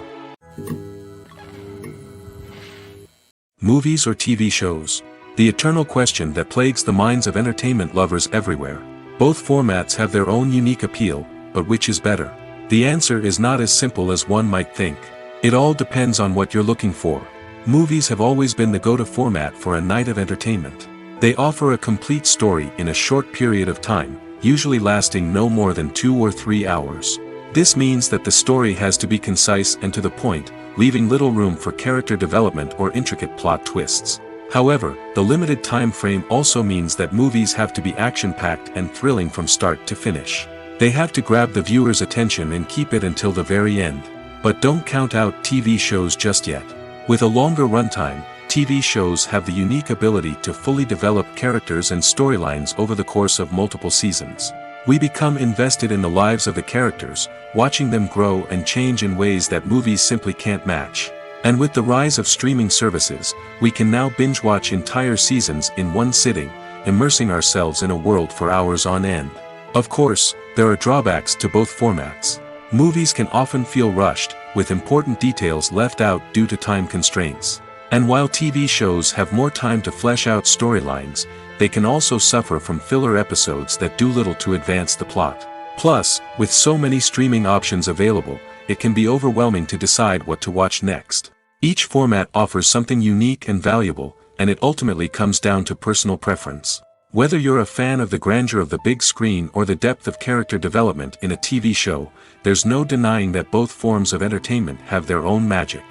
Movies or TV shows? The eternal question that plagues the minds of entertainment lovers everywhere. Both formats have their own unique appeal, but which is better? The answer is not as simple as one might think. It all depends on what you're looking for. Movies have always been the go-to format for a night of entertainment. They offer a complete story in a short period of time, usually lasting no more than 2 or 3 hours. This means that the story has to be concise and to the point, leaving little room for character development or intricate plot twists. However, the limited time frame also means that movies have to be action-packed and thrilling from start to finish. They have to grab the viewer's attention and keep it until the very end. But don't count out TV shows just yet. With a longer runtime, TV shows have the unique ability to fully develop characters and storylines over the course of multiple seasons. We become invested in the lives of the characters, watching them grow and change in ways that movies simply can't match. And with the rise of streaming services, we can now binge-watch entire seasons in one sitting, immersing ourselves in a world for hours on end. Of course, there are drawbacks to both formats. Movies can often feel rushed, with important details left out due to time constraints. And while TV shows have more time to flesh out storylines, they can also suffer from filler episodes that do little to advance the plot. Plus, with so many streaming options available, it can be overwhelming to decide what to watch next. Each format offers something unique and valuable, and it ultimately comes down to personal preference. Whether you're a fan of the grandeur of the big screen or the depth of character development in a TV show, there's no denying that both forms of entertainment have their own magic.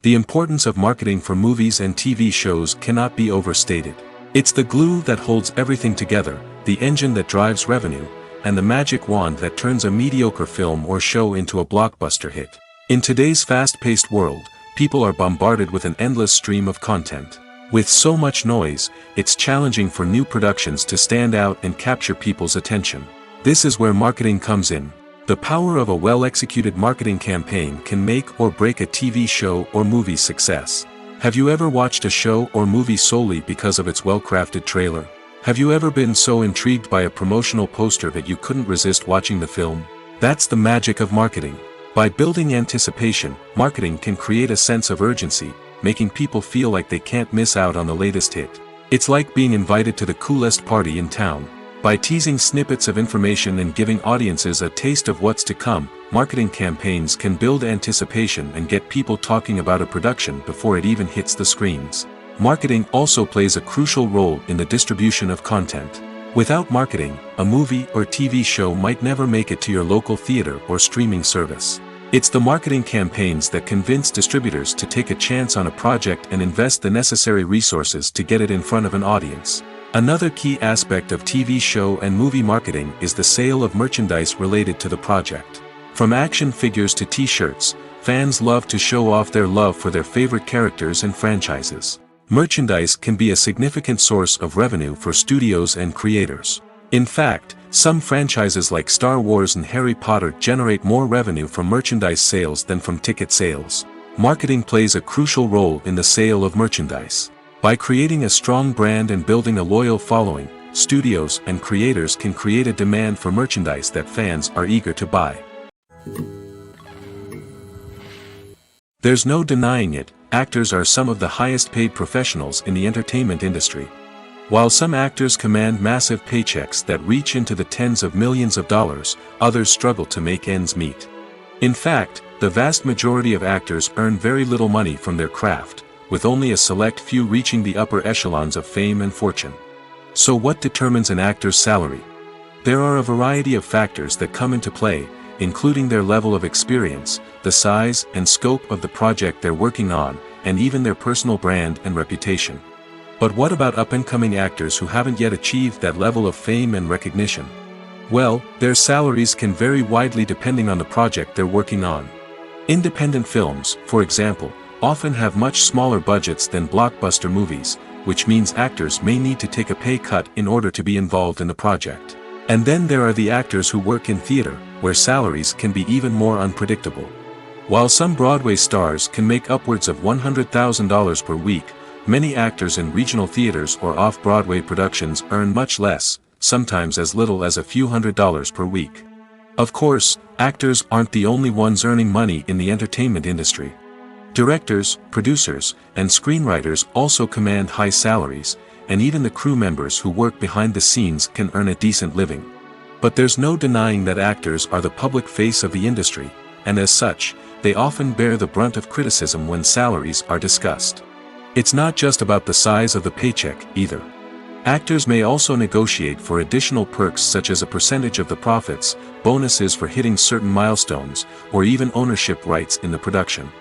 The importance of marketing for movies and TV shows cannot be overstated. It's the glue that holds everything together, the engine that drives revenue, and the magic wand that turns a mediocre film or show into a blockbuster hit. In today's fast-paced world, people are bombarded with an endless stream of content. With so much noise, it's challenging for new productions to stand out and capture people's attention. This is where marketing comes in. The power of a well-executed marketing campaign can make or break a TV show or movie's success. Have you ever watched a show or movie solely because of its well-crafted trailer? Have you ever been so intrigued by a promotional poster that you couldn't resist watching the film? That's the magic of marketing. By building anticipation, marketing can create a sense of urgency, making people feel like they can't miss out on the latest hit. It's like being invited to the coolest party in town. By teasing snippets of information and giving audiences a taste of what's to come, marketing campaigns can build anticipation and get people talking about a production before it even hits the screens. Marketing also plays a crucial role in the distribution of content. Without marketing, a movie or TV show might never make it to your local theater or streaming service. It's the marketing campaigns that convince distributors to take a chance on a project and invest the necessary resources to get it in front of an audience. Another key aspect of TV show and movie marketing is the sale of merchandise related to the project. From action figures to t-shirts, fans love to show off their love for their favorite characters and franchises. Merchandise can be a significant source of revenue for studios and creators. In fact, some franchises like Star Wars and Harry Potter generate more revenue from merchandise sales than from ticket sales. Marketing plays a crucial role in the sale of merchandise. By creating a strong brand and building a loyal following, studios and creators can create a demand for merchandise that fans are eager to buy. There's no denying it, actors are some of the highest paid professionals in the entertainment industry. While some actors command massive paychecks that reach into the tens of millions of dollars, others struggle to make ends meet. In fact, the vast majority of actors earn very little money from their craft, with only a select few reaching the upper echelons of fame and fortune. So what determines an actor's salary? There are a variety of factors that come into play, including their level of experience, the size and scope of the project they're working on, and even their personal brand and reputation. But what about up-and-coming actors who haven't yet achieved that level of fame and recognition? Well, their salaries can vary widely depending on the project they're working on. Independent films, for example, often have much smaller budgets than blockbuster movies, which means actors may need to take a pay cut in order to be involved in the project. And then there are the actors who work in theater, where salaries can be even more unpredictable. While some Broadway stars can make upwards of $100,000 per week, many actors in regional theaters or off-Broadway productions earn much less, sometimes as little as a few $100s per week. Of course, actors aren't the only ones earning money in the entertainment industry. Directors, producers, and screenwriters also command high salaries, and even the crew members who work behind the scenes can earn a decent living. But there's no denying that actors are the public face of the industry, and as such, they often bear the brunt of criticism when salaries are discussed. It's not just about the size of the paycheck, either. Actors may also negotiate for additional perks such as a percentage of the profits, bonuses for hitting certain milestones, or even ownership rights in the production.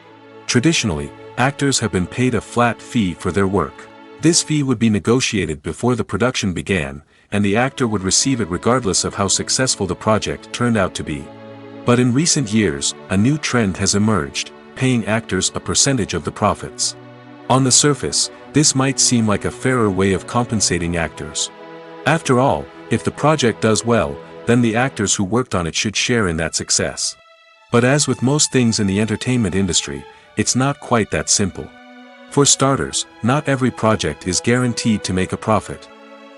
Traditionally, actors have been paid a flat fee for their work. This fee would be negotiated before the production began, and the actor would receive it regardless of how successful the project turned out to be. But in recent years, a new trend has emerged, paying actors a percentage of the profits. On the surface, this might seem like a fairer way of compensating actors. After all, if the project does well, then the actors who worked on it should share in that success. But as with most things in the entertainment industry, it's not quite that simple. For starters, not every project is guaranteed to make a profit.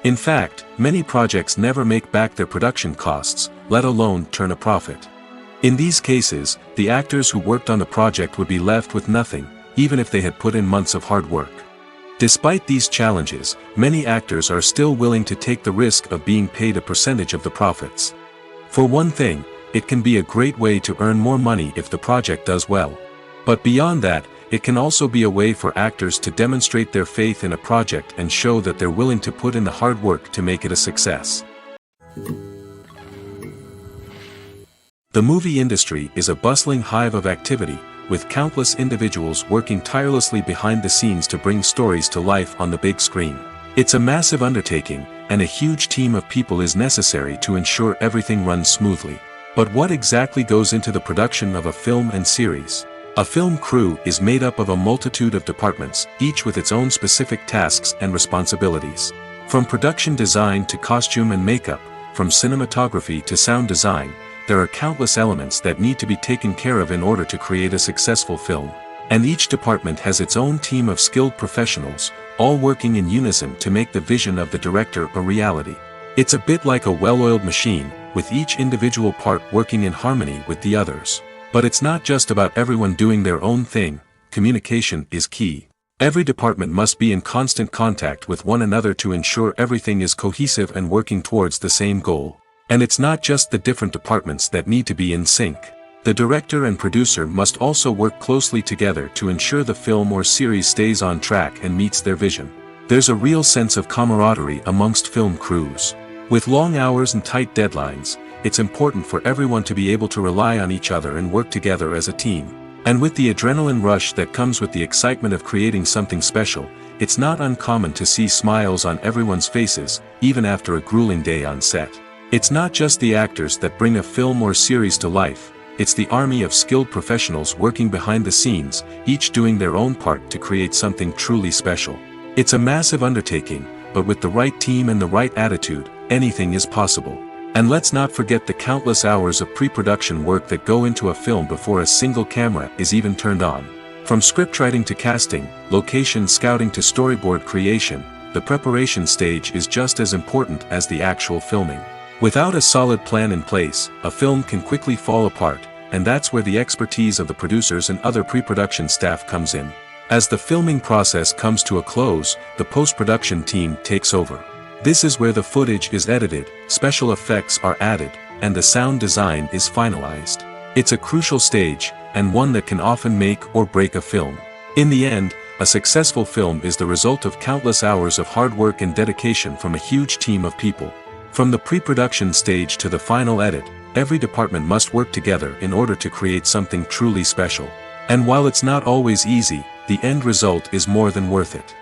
In fact, many projects never make back their production costs, let alone turn a profit. In these cases, the actors who worked on the project would be left with nothing, even if they had put in months of hard work. Despite these challenges, many actors are still willing to take the risk of being paid a percentage of the profits. For one thing, it can be a great way to earn more money if the project does well. But beyond that, it can also be a way for actors to demonstrate their faith in a project and show that they're willing to put in the hard work to make it a success. The movie industry is a bustling hive of activity, with countless individuals working tirelessly behind the scenes to bring stories to life on the big screen. It's a massive undertaking, and a huge team of people is necessary to ensure everything runs smoothly. But what exactly goes into the production of a film and series? A film crew is made up of a multitude of departments, each with its own specific tasks and responsibilities. From production design to costume and makeup, from cinematography to sound design, there are countless elements that need to be taken care of in order to create a successful film. And each department has its own team of skilled professionals, all working in unison to make the vision of the director a reality. It's a bit like a well-oiled machine, with each individual part working in harmony with the others. But it's not just about everyone doing their own thing, communication is key. Every department must be in constant contact with one another to ensure everything is cohesive and working towards the same goal. And it's not just the different departments that need to be in sync. The director and producer must also work closely together to ensure the film or series stays on track and meets their vision. There's a real sense of camaraderie amongst film crews. With long hours and tight deadlines, it's important for everyone to be able to rely on each other and work together as a team. And with the adrenaline rush that comes with the excitement of creating something special, it's not uncommon to see smiles on everyone's faces, even after a grueling day on set. It's not just the actors that bring a film or series to life, it's the army of skilled professionals working behind the scenes, each doing their own part to create something truly special. It's a massive undertaking, but with the right team and the right attitude, anything is possible. And let's not forget the countless hours of pre-production work that go into a film before a single camera is even turned on. From scriptwriting to casting, location scouting to storyboard creation, the preparation stage is just as important as the actual filming. Without a solid plan in place, a film can quickly fall apart, and that's where the expertise of the producers and other pre-production staff comes in. As the filming process comes to a close, the post-production team takes over. This is where the footage is edited, special effects are added, and the sound design is finalized. It's a crucial stage, and one that can often make or break a film. In the end, a successful film is the result of countless hours of hard work and dedication from a huge team of people. From the pre-production stage to the final edit, every department must work together in order to create something truly special. And while it's not always easy, the end result is more than worth it.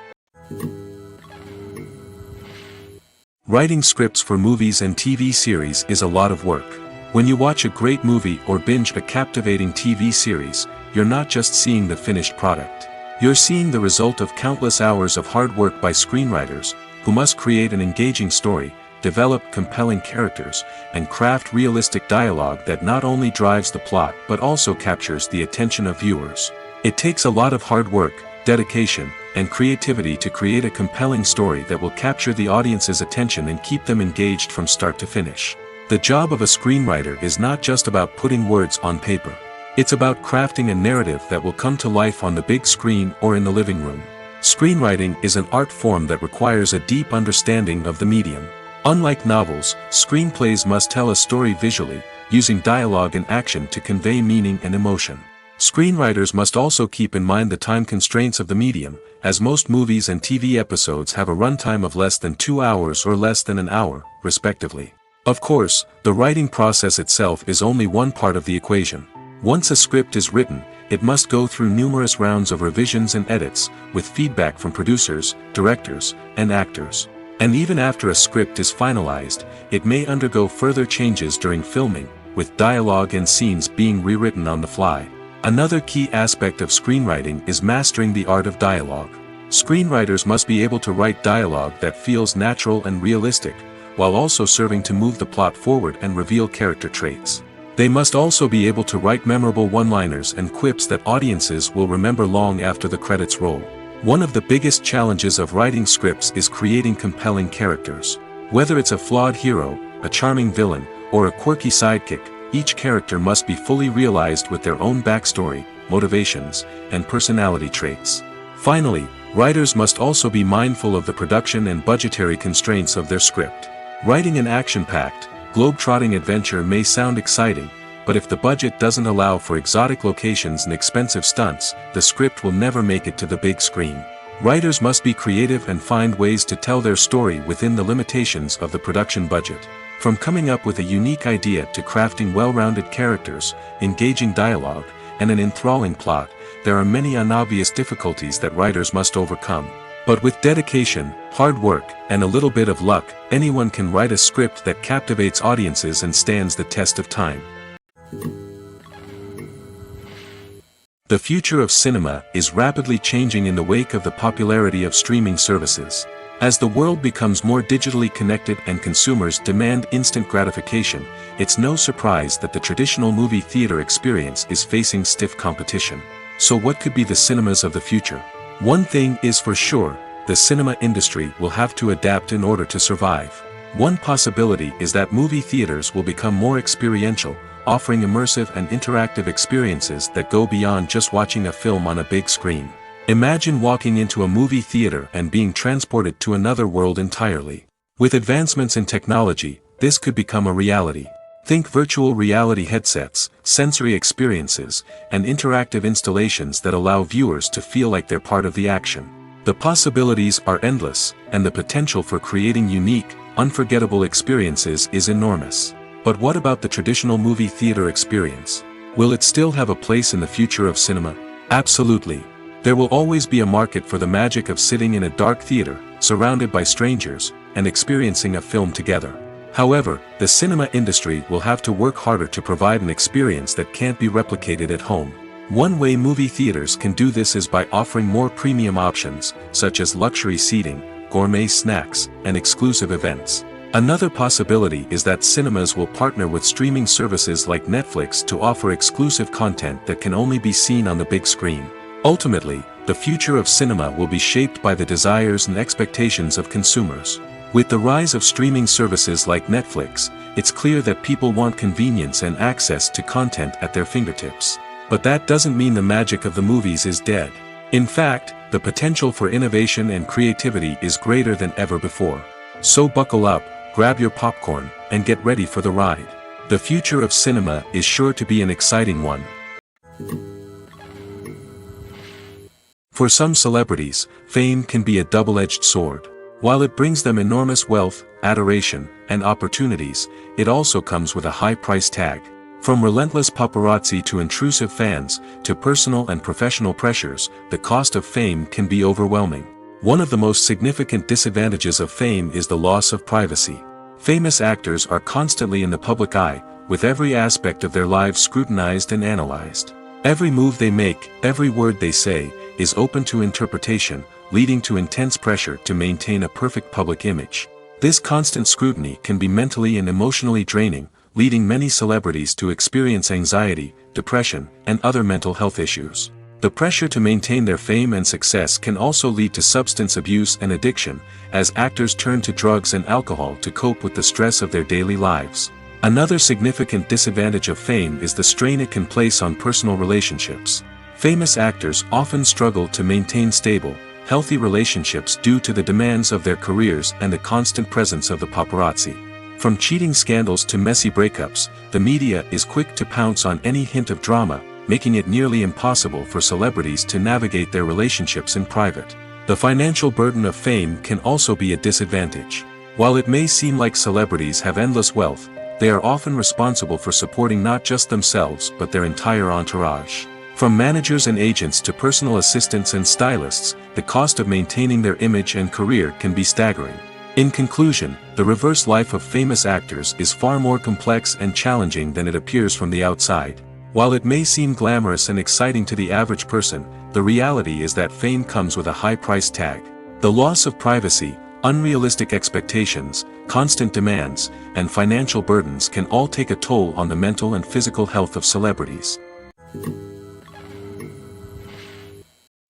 Writing scripts for movies and TV series is a lot of work. When you watch a great movie or binge a captivating TV series, you're not just seeing the finished product. You're seeing the result of countless hours of hard work by screenwriters, who must create an engaging story, develop compelling characters, and craft realistic dialogue that not only drives the plot but also captures the attention of viewers. It takes a lot of hard work, dedication, and creativity to create a compelling story that will capture the audience's attention and keep them engaged from start to finish. The job of a screenwriter is not just about putting words on paper. It's about crafting a narrative that will come to life on the big screen or in the living room. Screenwriting is an art form that requires a deep understanding of the medium. Unlike novels, screenplays must tell a story visually, using dialogue and action to convey meaning and emotion. Screenwriters must also keep in mind the time constraints of the medium, as most movies and TV episodes have a runtime of less than 2 hours or less than an hour, respectively. Of course, the writing process itself is only one part of the equation. Once a script is written, it must go through numerous rounds of revisions and edits, with feedback from producers, directors, and actors. And even after a script is finalized, it may undergo further changes during filming, with dialogue and scenes being rewritten on the fly. Another key aspect of screenwriting is mastering the art of dialogue. Screenwriters must be able to write dialogue that feels natural and realistic, while also serving to move the plot forward and reveal character traits. They must also be able to write memorable one-liners and quips that audiences will remember long after the credits roll. One of the biggest challenges of writing scripts is creating compelling characters. Whether it's a flawed hero, a charming villain, or a quirky sidekick, each character must be fully realized with their own backstory, motivations, and personality traits. Finally, writers must also be mindful of the production and budgetary constraints of their script. Writing an action-packed, globe-trotting adventure may sound exciting, but if the budget doesn't allow for exotic locations and expensive stunts, the script will never make it to the big screen. Writers must be creative and find ways to tell their story within the limitations of the production budget. From coming up with a unique idea to crafting well-rounded characters, engaging dialogue, and an enthralling plot, there are many unobvious difficulties that writers must overcome. But with dedication, hard work, and a little bit of luck, anyone can write a script that captivates audiences and stands the test of time. The future of cinema is rapidly changing in the wake of the popularity of streaming services. As the world becomes more digitally connected and consumers demand instant gratification, it's no surprise that the traditional movie theater experience is facing stiff competition. So what could be the cinemas of the future? One thing is for sure, the cinema industry will have to adapt in order to survive. One possibility is that movie theaters will become more experiential, offering immersive and interactive experiences that go beyond just watching a film on a big screen. Imagine walking into a movie theater and being transported to another world entirely. With advancements in technology, this could become a reality. Think virtual reality headsets, sensory experiences, and interactive installations that allow viewers to feel like they're part of the action. The possibilities are endless, and the potential for creating unique, unforgettable experiences is enormous. But what about the traditional movie theater experience? Will it still have a place in the future of cinema? Absolutely. There will always be a market for the magic of sitting in a dark theater, surrounded by strangers, and experiencing a film together. However, the cinema industry will have to work harder to provide an experience that can't be replicated at home. One way movie theaters can do this is by offering more premium options, such as luxury seating, gourmet snacks, and exclusive events. Another possibility is that cinemas will partner with streaming services like Netflix to offer exclusive content that can only be seen on the big screen. Ultimately, the future of cinema will be shaped by the desires and expectations of consumers. With the rise of streaming services like Netflix, it's clear that people want convenience and access to content at their fingertips. But that doesn't mean the magic of the movies is dead. In fact, the potential for innovation and creativity is greater than ever before. So buckle up, grab your popcorn, and get ready for the ride. The future of cinema is sure to be an exciting one. For some celebrities, fame can be a double-edged sword. While it brings them enormous wealth, adoration, and opportunities, it also comes with a high price tag. From relentless paparazzi to intrusive fans, to personal and professional pressures, the cost of fame can be overwhelming. One of the most significant disadvantages of fame is the loss of privacy. Famous actors are constantly in the public eye, with every aspect of their lives scrutinized and analyzed. Every move they make, every word they say, is open to interpretation, leading to intense pressure to maintain a perfect public image. This constant scrutiny can be mentally and emotionally draining, leading many celebrities to experience anxiety, depression, and other mental health issues. The pressure to maintain their fame and success can also lead to substance abuse and addiction, as actors turn to drugs and alcohol to cope with the stress of their daily lives. Another significant disadvantage of fame is the strain it can place on personal relationships. Famous actors often struggle to maintain stable, healthy relationships due to the demands of their careers and the constant presence of the paparazzi. From cheating scandals to messy breakups, the media is quick to pounce on any hint of drama, making it nearly impossible for celebrities to navigate their relationships in private. The financial burden of fame can also be a disadvantage. While it may seem like celebrities have endless wealth, they are often responsible for supporting not just themselves but their entire entourage. From managers and agents to personal assistants and stylists, the cost of maintaining their image and career can be staggering. In conclusion, the reverse life of famous actors is far more complex and challenging than it appears from the outside. While it may seem glamorous and exciting to the average person, the reality is that fame comes with a high price tag. The loss of privacy, unrealistic expectations, constant demands, and financial burdens can all take a toll on the mental and physical health of celebrities.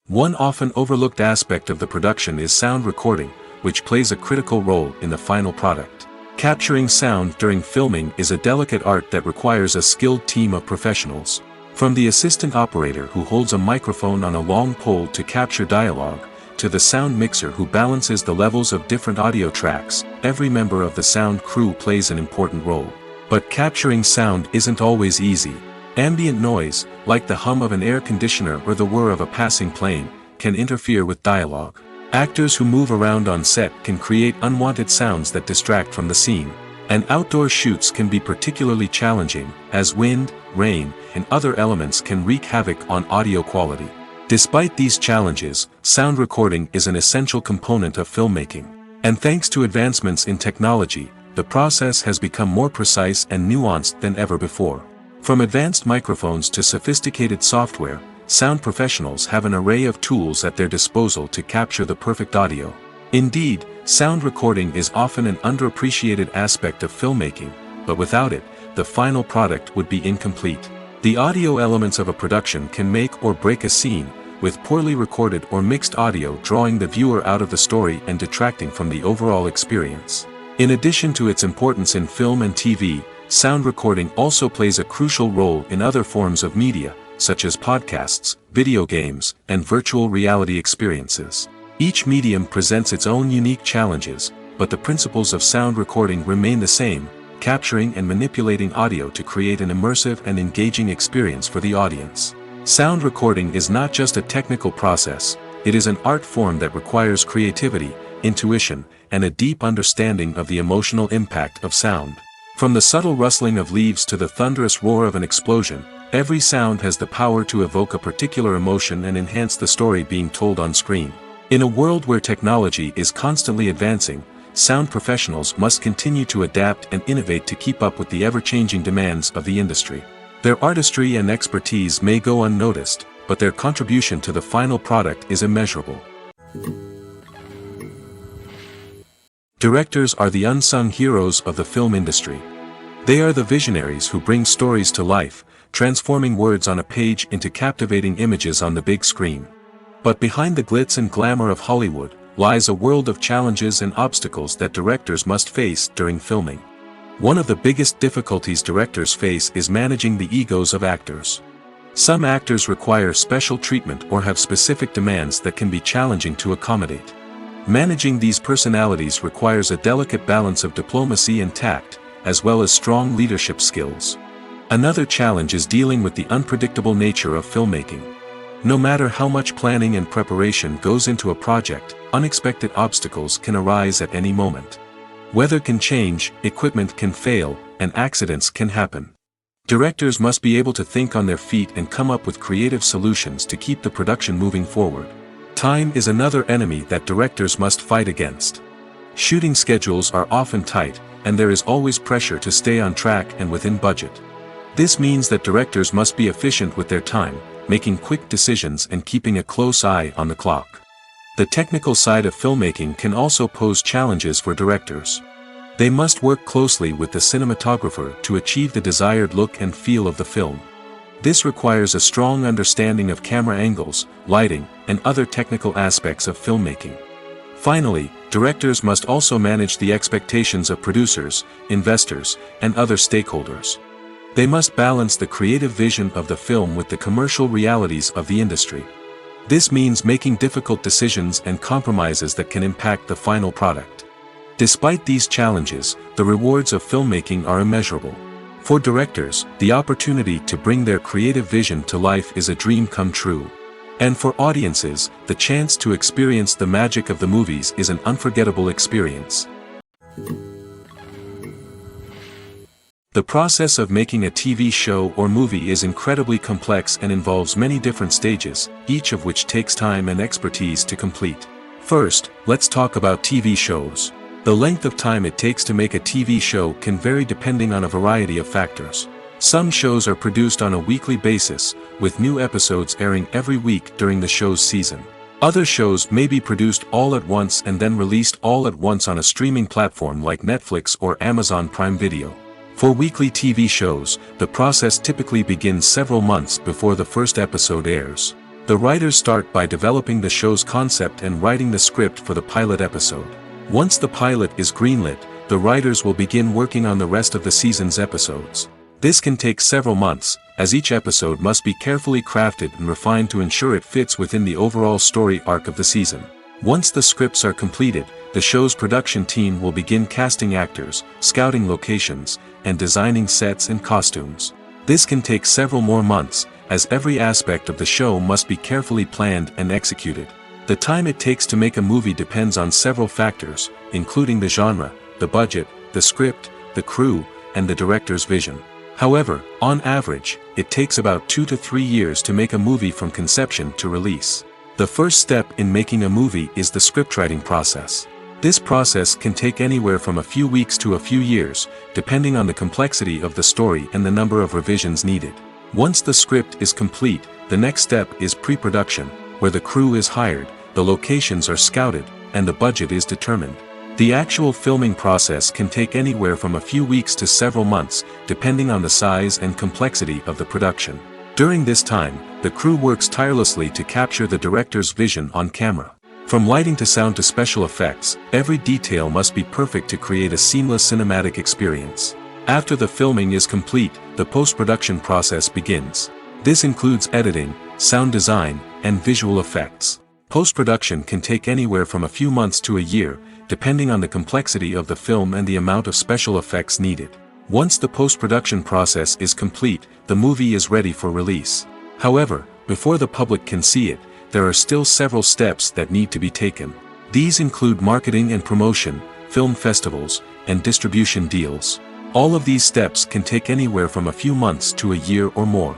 One often overlooked aspect of the production is sound recording, which plays a critical role in the final product. Capturing sound during filming is a delicate art that requires a skilled team of professionals. From the assistant operator who holds a microphone on a long pole to capture dialogue, to the sound mixer who balances the levels of different audio tracks, every member of the sound crew plays an important role. But capturing sound isn't always easy. Ambient noise, like the hum of an air conditioner or the whir of a passing plane, can interfere with dialogue. Actors who move around on set can create unwanted sounds that distract from the scene. And outdoor shoots can be particularly challenging, as wind, rain, and other elements can wreak havoc on audio quality. Despite these challenges, sound recording is an essential component of filmmaking. And thanks to advancements in technology, the process has become more precise and nuanced than ever before. From advanced microphones to sophisticated software, sound professionals have an array of tools at their disposal to capture the perfect audio. Indeed, sound recording is often an underappreciated aspect of filmmaking, but without it, the final product would be incomplete. The audio elements of a production can make or break a scene, with poorly recorded or mixed audio drawing the viewer out of the story and detracting from the overall experience. In addition to its importance in film and TV, sound recording also plays a crucial role in other forms of media, such as podcasts, video games, and virtual reality experiences. Each medium presents its own unique challenges, but the principles of sound recording remain the same, capturing and manipulating audio to create an immersive and engaging experience for the audience. Sound recording is not just a technical process, it is an art form that requires creativity, intuition, and a deep understanding of the emotional impact of sound. From the subtle rustling of leaves to the thunderous roar of an explosion, every sound has the power to evoke a particular emotion and enhance the story being told on screen. In a world where technology is constantly advancing, sound professionals must continue to adapt and innovate to keep up with the ever-changing demands of the industry. Their artistry and expertise may go unnoticed, but their contribution to the final product is immeasurable. Directors are the unsung heroes of the film industry. They are the visionaries who bring stories to life, transforming words on a page into captivating images on the big screen. But behind the glitz and glamour of Hollywood, lies a world of challenges and obstacles that directors must face during filming. One of the biggest difficulties directors face is managing the egos of actors. Some actors require special treatment or have specific demands that can be challenging to accommodate. Managing these personalities requires a delicate balance of diplomacy and tact, as well as strong leadership skills. Another challenge is dealing with the unpredictable nature of filmmaking. No matter how much planning and preparation goes into a project, unexpected obstacles can arise at any moment. Weather can change, equipment can fail, and accidents can happen. Directors must be able to think on their feet and come up with creative solutions to keep the production moving forward. Time is another enemy that directors must fight against. Shooting schedules are often tight, and there is always pressure to stay on track and within budget. This means that directors must be efficient with their time, making quick decisions and keeping a close eye on the clock. The technical side of filmmaking can also pose challenges for directors. They must work closely with the cinematographer to achieve the desired look and feel of the film. This requires a strong understanding of camera angles, lighting, and other technical aspects of filmmaking. Finally, directors must also manage the expectations of producers, investors, and other stakeholders. They must balance the creative vision of the film with the commercial realities of the industry. This means making difficult decisions and compromises that can impact the final product. Despite these challenges, the rewards of filmmaking are immeasurable. For directors, the opportunity to bring their creative vision to life is a dream come true. And for audiences, the chance to experience the magic of the movies is an unforgettable experience. The process of making a TV show or movie is incredibly complex and involves many different stages, each of which takes time and expertise to complete. First, let's talk about TV shows. The length of time it takes to make a TV show can vary depending on a variety of factors. Some shows are produced on a weekly basis, with new episodes airing every week during the show's season. Other shows may be produced all at once and then released all at once on a streaming platform like Netflix or Amazon Prime Video. For weekly TV shows, the process typically begins several months before the first episode airs. The writers start by developing the show's concept and writing the script for the pilot episode. Once the pilot is greenlit, the writers will begin working on the rest of the season's episodes. This can take several months, as each episode must be carefully crafted and refined to ensure it fits within the overall story arc of the season. Once the scripts are completed, the show's production team will begin casting actors, scouting locations, and designing sets and costumes. This can take several more months, as every aspect of the show must be carefully planned and executed. The time it takes to make a movie depends on several factors, including the genre, the budget, the script, the crew, and the director's vision. However, on average, it takes about 2 to 3 years to make a movie from conception to release. The first step in making a movie is the scriptwriting process. This process can take anywhere from a few weeks to a few years, depending on the complexity of the story and the number of revisions needed. Once the script is complete, the next step is pre-production, where the crew is hired, the locations are scouted, and the budget is determined. The actual filming process can take anywhere from a few weeks to several months, depending on the size and complexity of the production. During this time, the crew works tirelessly to capture the director's vision on camera. From lighting to sound to special effects, every detail must be perfect to create a seamless cinematic experience. After the filming is complete, the post-production process begins. This includes editing, sound design, and visual effects. Post-production can take anywhere from a few months to a year, depending on the complexity of the film and the amount of special effects needed. Once the post-production process is complete, the movie is ready for release. However, before the public can see it, there are still several steps that need to be taken. These include marketing and promotion, film festivals, and distribution deals. All of these steps can take anywhere from a few months to a year or more.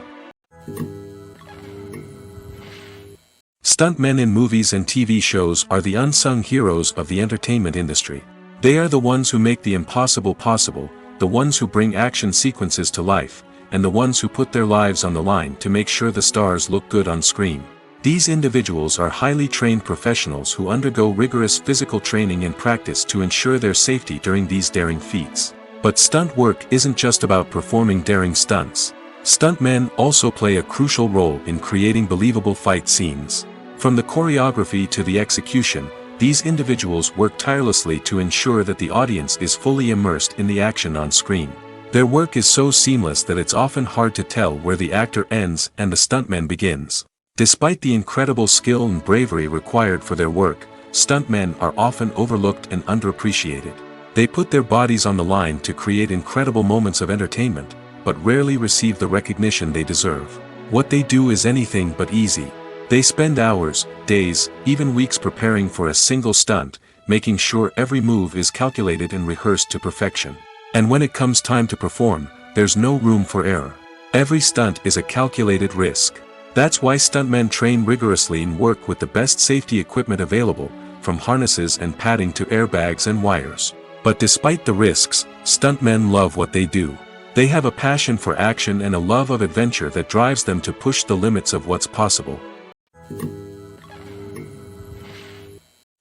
Stuntmen in movies and TV shows are the unsung heroes of the entertainment industry. They are the ones who make the impossible possible, the ones who bring action sequences to life, and the ones who put their lives on the line to make sure the stars look good on screen. These individuals are highly trained professionals who undergo rigorous physical training and practice to ensure their safety during these daring feats. But stunt work isn't just about performing daring stunts. Stuntmen also play a crucial role in creating believable fight scenes. From the choreography to the execution, these individuals work tirelessly to ensure that the audience is fully immersed in the action on screen. Their work is so seamless that it's often hard to tell where the actor ends and the stuntman begins. Despite the incredible skill and bravery required for their work, stuntmen are often overlooked and underappreciated. They put their bodies on the line to create incredible moments of entertainment, but rarely receive the recognition they deserve. What they do is anything but easy. They spend hours, days, even weeks preparing for a single stunt, making sure every move is calculated and rehearsed to perfection. And when it comes time to perform, there's no room for error. Every stunt is a calculated risk. That's why stuntmen train rigorously and work with the best safety equipment available, from harnesses and padding to airbags and wires. But despite the risks, stuntmen love what they do. They have a passion for action and a love of adventure that drives them to push the limits of what's possible.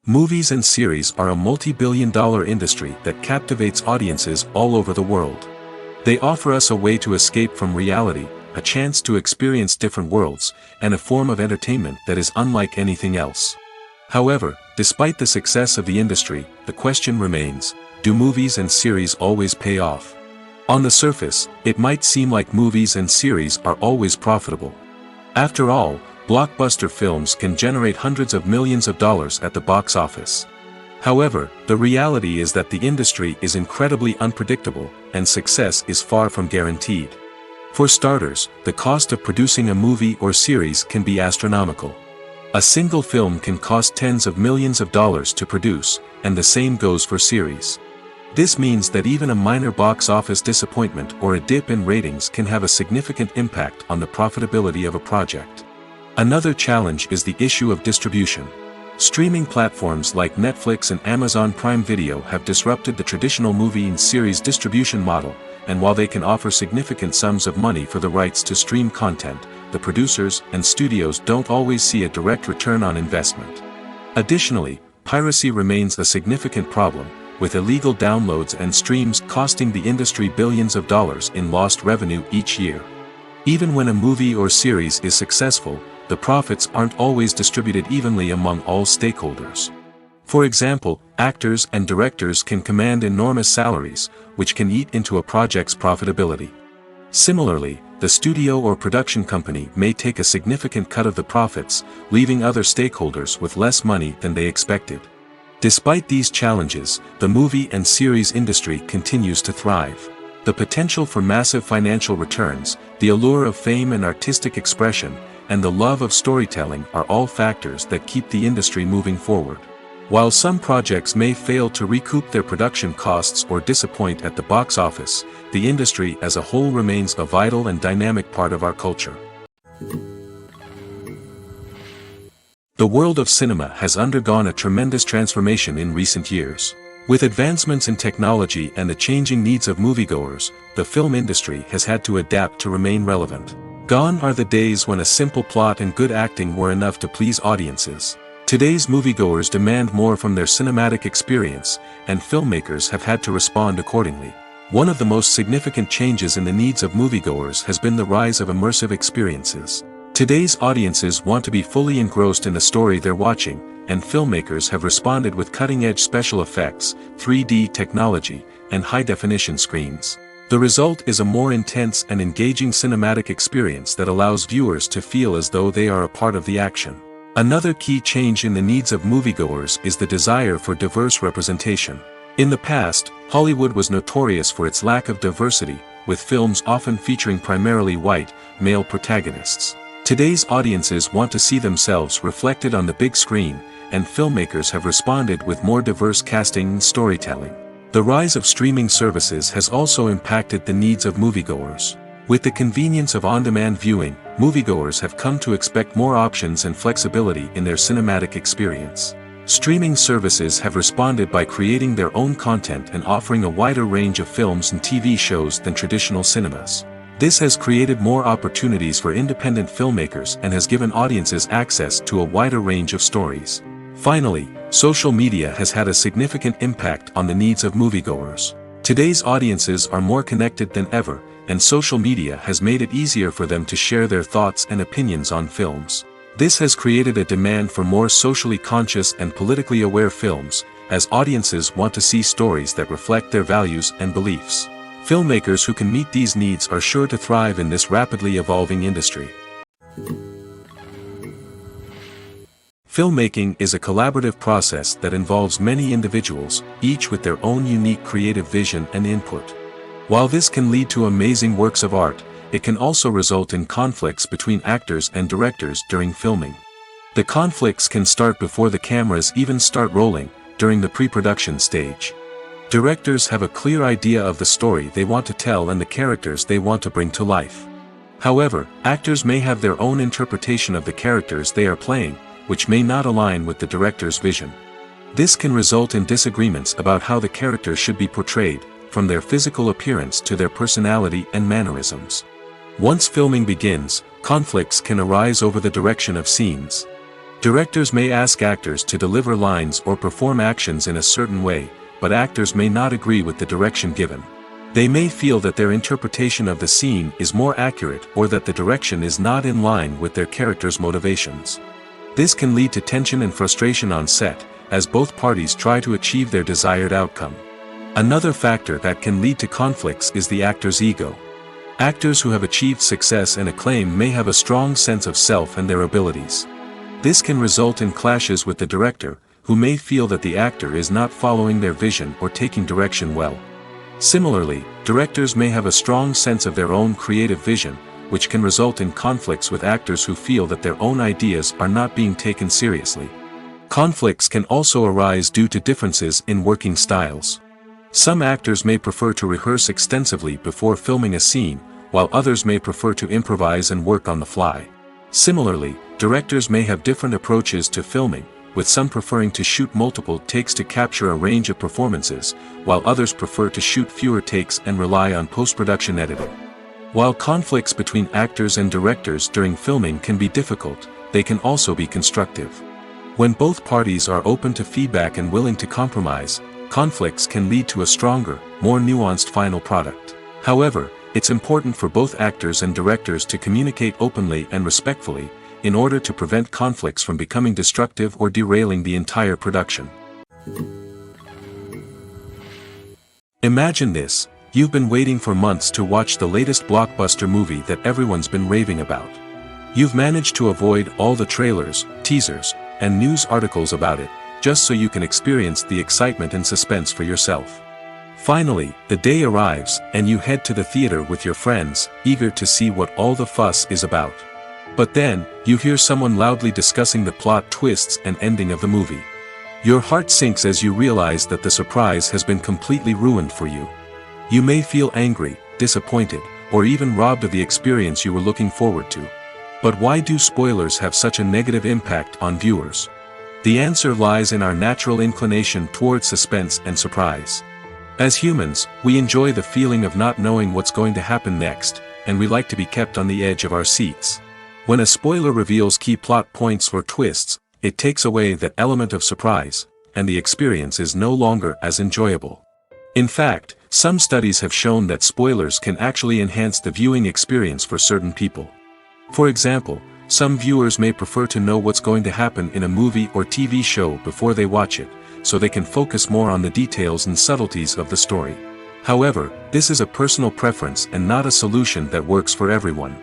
Movies and series are a multi-billion-dollar industry that captivates audiences all over the world. They offer us a way to escape from reality, a chance to experience different worlds, and a form of entertainment that is unlike anything else. However, despite the success of the industry, the question remains, do movies and series always pay off? On the surface, it might seem like movies and series are always profitable. After all, blockbuster films can generate hundreds of millions of dollars at the box office. However, the reality is that the industry is incredibly unpredictable, and success is far from guaranteed. For starters, the cost of producing a movie or series can be astronomical. A single film can cost tens of millions of dollars to produce, and the same goes for series. This means that even a minor box office disappointment or a dip in ratings can have a significant impact on the profitability of a project. Another challenge is the issue of distribution. Streaming platforms like Netflix and Amazon Prime Video have disrupted the traditional movie and series distribution model, and while they can offer significant sums of money for the rights to stream content, the producers and studios don't always see a direct return on investment. Additionally, piracy remains a significant problem, with illegal downloads and streams costing the industry billions of dollars in lost revenue each year. Even when a movie or series is successful, the profits aren't always distributed evenly among all stakeholders. For example, actors and directors can command enormous salaries, which can eat into a project's profitability. Similarly, the studio or production company may take a significant cut of the profits, leaving other stakeholders with less money than they expected. Despite these challenges, the movie and series industry continues to thrive. The potential for massive financial returns, the allure of fame and artistic expression, and the love of storytelling are all factors that keep the industry moving forward. While some projects may fail to recoup their production costs or disappoint at the box office, the industry as a whole remains a vital and dynamic part of our culture. The world of cinema has undergone a tremendous transformation in recent years. With advancements in technology and the changing needs of moviegoers, the film industry has had to adapt to remain relevant. Gone are the days when a simple plot and good acting were enough to please audiences. Today's moviegoers demand more from their cinematic experience, and filmmakers have had to respond accordingly. One of the most significant changes in the needs of moviegoers has been the rise of immersive experiences. Today's audiences want to be fully engrossed in the story they're watching, and filmmakers have responded with cutting-edge special effects, 3D technology, and high-definition screens. The result is a more intense and engaging cinematic experience that allows viewers to feel as though they are a part of the action. Another key change in the needs of moviegoers is the desire for diverse representation. In the past, Hollywood was notorious for its lack of diversity, with films often featuring primarily white, male protagonists. Today's audiences want to see themselves reflected on the big screen, and filmmakers have responded with more diverse casting and storytelling. The rise of streaming services has also impacted the needs of moviegoers. With the convenience of on-demand viewing, moviegoers have come to expect more options and flexibility in their cinematic experience. Streaming services have responded by creating their own content and offering a wider range of films and TV shows than traditional cinemas. This has created more opportunities for independent filmmakers and has given audiences access to a wider range of stories. Finally, social media has had a significant impact on the needs of moviegoers. Today's audiences are more connected than ever, and social media has made it easier for them to share their thoughts and opinions on films. This has created a demand for more socially conscious and politically aware films, as audiences want to see stories that reflect their values and beliefs. Filmmakers who can meet these needs are sure to thrive in this rapidly evolving industry. Filmmaking is a collaborative process that involves many individuals, each with their own unique creative vision and input. While this can lead to amazing works of art, it can also result in conflicts between actors and directors during filming. The conflicts can start before the cameras even start rolling, during the pre-production stage. Directors have a clear idea of the story they want to tell and the characters they want to bring to life. However, actors may have their own interpretation of the characters they are playing, which may not align with the director's vision. This can result in disagreements about how the characters should be portrayed, from their physical appearance to their personality and mannerisms. Once filming begins, conflicts can arise over the direction of scenes. Directors may ask actors to deliver lines or perform actions in a certain way, but actors may not agree with the direction given. They may feel that their interpretation of the scene is more accurate or that the direction is not in line with their character's motivations. This can lead to tension and frustration on set, as both parties try to achieve their desired outcome. Another factor that can lead to conflicts is the actor's ego. Actors who have achieved success and acclaim may have a strong sense of self and their abilities. This can result in clashes with the director, who may feel that the actor is not following their vision or taking direction well. Similarly, directors may have a strong sense of their own creative vision, which can result in conflicts with actors who feel that their own ideas are not being taken seriously. Conflicts can also arise due to differences in working styles. Some actors may prefer to rehearse extensively before filming a scene, while others may prefer to improvise and work on the fly. Similarly, directors may have different approaches to filming, with some preferring to shoot multiple takes to capture a range of performances, while others prefer to shoot fewer takes and rely on post-production editing. While conflicts between actors and directors during filming can be difficult, they can also be constructive. When both parties are open to feedback and willing to compromise, conflicts can lead to a stronger, more nuanced final product. However, it's important for both actors and directors to communicate openly and respectfully, in order to prevent conflicts from becoming destructive or derailing the entire production. Imagine this: you've been waiting for months to watch the latest blockbuster movie that everyone's been raving about. You've managed to avoid all the trailers, teasers, and news articles about it, just so you can experience the excitement and suspense for yourself. Finally, the day arrives, and you head to the theater with your friends, eager to see what all the fuss is about. But then, you hear someone loudly discussing the plot twists and ending of the movie. Your heart sinks as you realize that the surprise has been completely ruined for you. You may feel angry, disappointed, or even robbed of the experience you were looking forward to. But why do spoilers have such a negative impact on viewers? The answer lies in our natural inclination toward suspense and surprise. As humans, we enjoy the feeling of not knowing what's going to happen next, and we like to be kept on the edge of our seats. When a spoiler reveals key plot points or twists, it takes away that element of surprise, and the experience is no longer as enjoyable. In fact, some studies have shown that spoilers can actually enhance the viewing experience for certain people. For example, some viewers may prefer to know what's going to happen in a movie or TV show before they watch it, so they can focus more on the details and subtleties of the story. However, this is a personal preference and not a solution that works for everyone.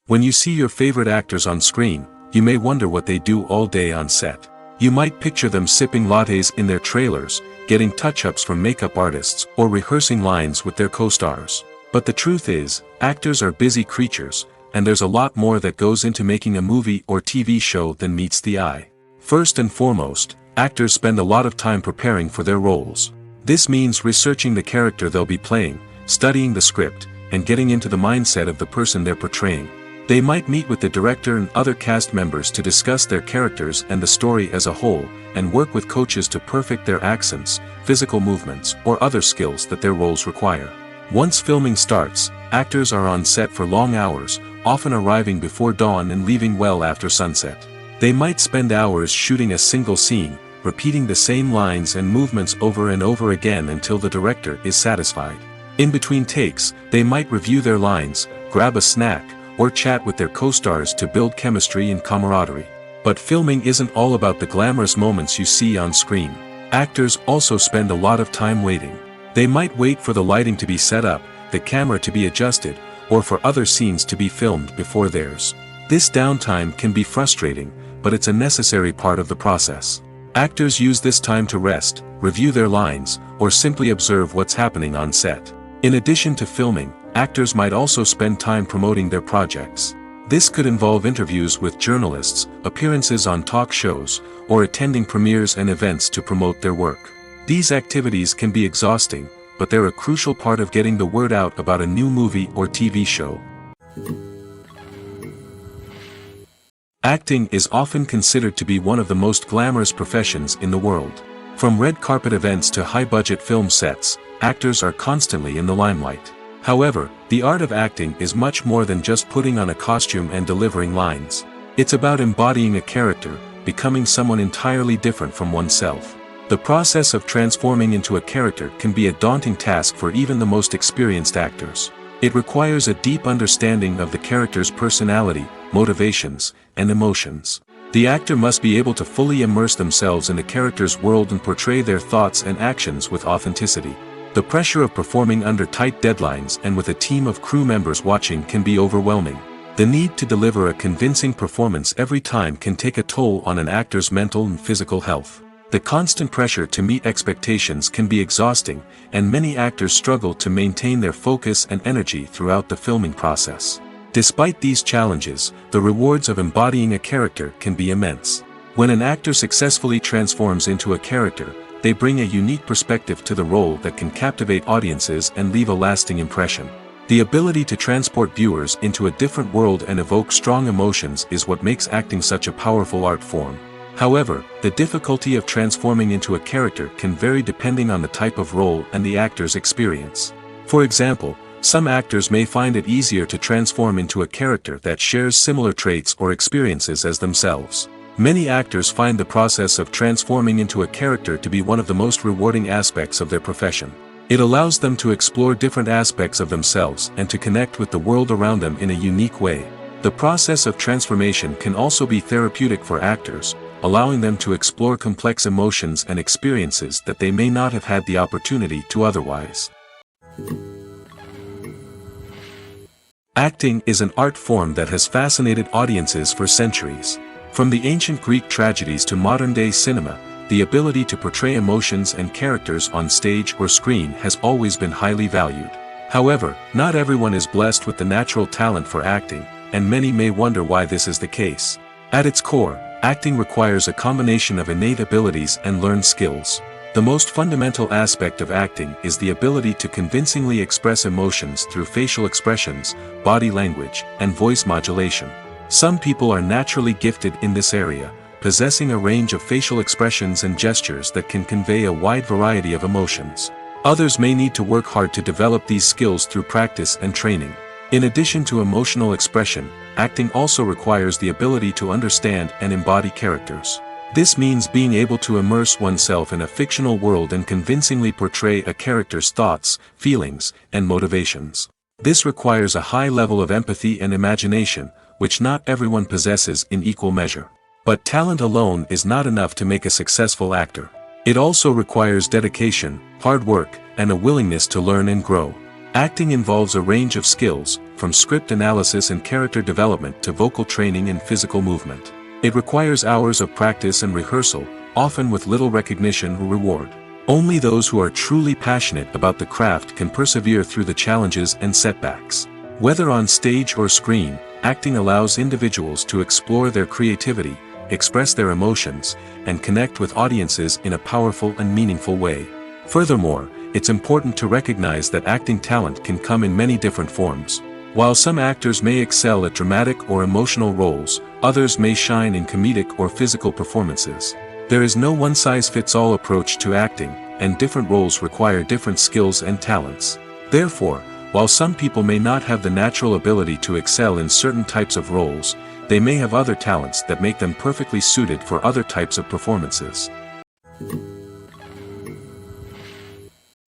When you see your favorite actors on screen, you may wonder what they do all day on set. You might picture them sipping lattes in their trailers, getting touch-ups from makeup artists, or rehearsing lines with their co-stars. But the truth is, actors are busy creatures, and there's a lot more that goes into making a movie or TV show than meets the eye. First and foremost, actors spend a lot of time preparing for their roles. This means researching the character they'll be playing, studying the script, and getting into the mindset of the person they're portraying. They might meet with the director and other cast members to discuss their characters and the story as a whole, and work with coaches to perfect their accents, physical movements, or other skills that their roles require. Once filming starts, actors are on set for long hours, often arriving before dawn and leaving well after sunset. They might spend hours shooting a single scene, repeating the same lines and movements over and over again until the director is satisfied. In between takes, they might review their lines, grab a snack, or chat with their co-stars to build chemistry and camaraderie. But filming isn't all about the glamorous moments you see on screen. Actors also spend a lot of time waiting. They might wait for the lighting to be set up, the camera to be adjusted, or for other scenes to be filmed before theirs. This downtime can be frustrating, but it's a necessary part of the process. Actors use this time to rest, review their lines, or simply observe what's happening on set. In addition to filming, actors might also spend time promoting their projects. This could involve interviews with journalists, appearances on talk shows, or attending premieres and events to promote their work. These activities can be exhausting, but they're a crucial part of getting the word out about a new movie or TV show. Acting is often considered to be one of the most glamorous professions in the world. From red carpet events to high-budget film sets, actors are constantly in the limelight. However, the art of acting is much more than just putting on a costume and delivering lines. It's about embodying a character, becoming someone entirely different from oneself. The process of transforming into a character can be a daunting task for even the most experienced actors. It requires a deep understanding of the character's personality, motivations, and emotions. The actor must be able to fully immerse themselves in the character's world and portray their thoughts and actions with authenticity. The pressure of performing under tight deadlines and with a team of crew members watching can be overwhelming. The need to deliver a convincing performance every time can take a toll on an actor's mental and physical health. The constant pressure to meet expectations can be exhausting, and many actors struggle to maintain their focus and energy throughout the filming process. Despite these challenges, the rewards of embodying a character can be immense. When an actor successfully transforms into a character, they bring a unique perspective to the role that can captivate audiences and leave a lasting impression. The ability to transport viewers into a different world and evoke strong emotions is what makes acting such a powerful art form. However, the difficulty of transforming into a character can vary depending on the type of role and the actor's experience. For example, some actors may find it easier to transform into a character that shares similar traits or experiences as themselves. Many actors find the process of transforming into a character to be one of the most rewarding aspects of their profession. It allows them to explore different aspects of themselves and to connect with the world around them in a unique way. The process of transformation can also be therapeutic for actors, allowing them to explore complex emotions and experiences that they may not have had the opportunity to otherwise. Acting is an art form that has fascinated audiences for centuries. From the ancient Greek tragedies to modern-day cinema, the ability to portray emotions and characters on stage or screen has always been highly valued. However, not everyone is blessed with the natural talent for acting, and many may wonder why this is the case. At its core, acting requires a combination of innate abilities and learned skills. The most fundamental aspect of acting is the ability to convincingly express emotions through facial expressions, body language, and voice modulation. Some people are naturally gifted in this area, possessing a range of facial expressions and gestures that can convey a wide variety of emotions. Others may need to work hard to develop these skills through practice and training. In addition to emotional expression, acting also requires the ability to understand and embody characters. This means being able to immerse oneself in a fictional world and convincingly portray a character's thoughts, feelings, and motivations. This requires a high level of empathy and imagination, which not everyone possesses in equal measure. But talent alone is not enough to make a successful actor. It also requires dedication, hard work, and a willingness to learn and grow. Acting involves a range of skills, from script analysis and character development to vocal training and physical movement. It requires hours of practice and rehearsal, often with little recognition or reward. Only those who are truly passionate about the craft can persevere through the challenges and setbacks. Whether on stage or screen, acting allows individuals to explore their creativity, express their emotions, and connect with audiences in a powerful and meaningful way. Furthermore, it's important to recognize that acting talent can come in many different forms. While some actors may excel at dramatic or emotional roles, others may shine in comedic or physical performances. There is no one-size-fits-all approach to acting, and different roles require different skills and talents. Therefore, while some people may not have the natural ability to excel in certain types of roles, they may have other talents that make them perfectly suited for other types of performances.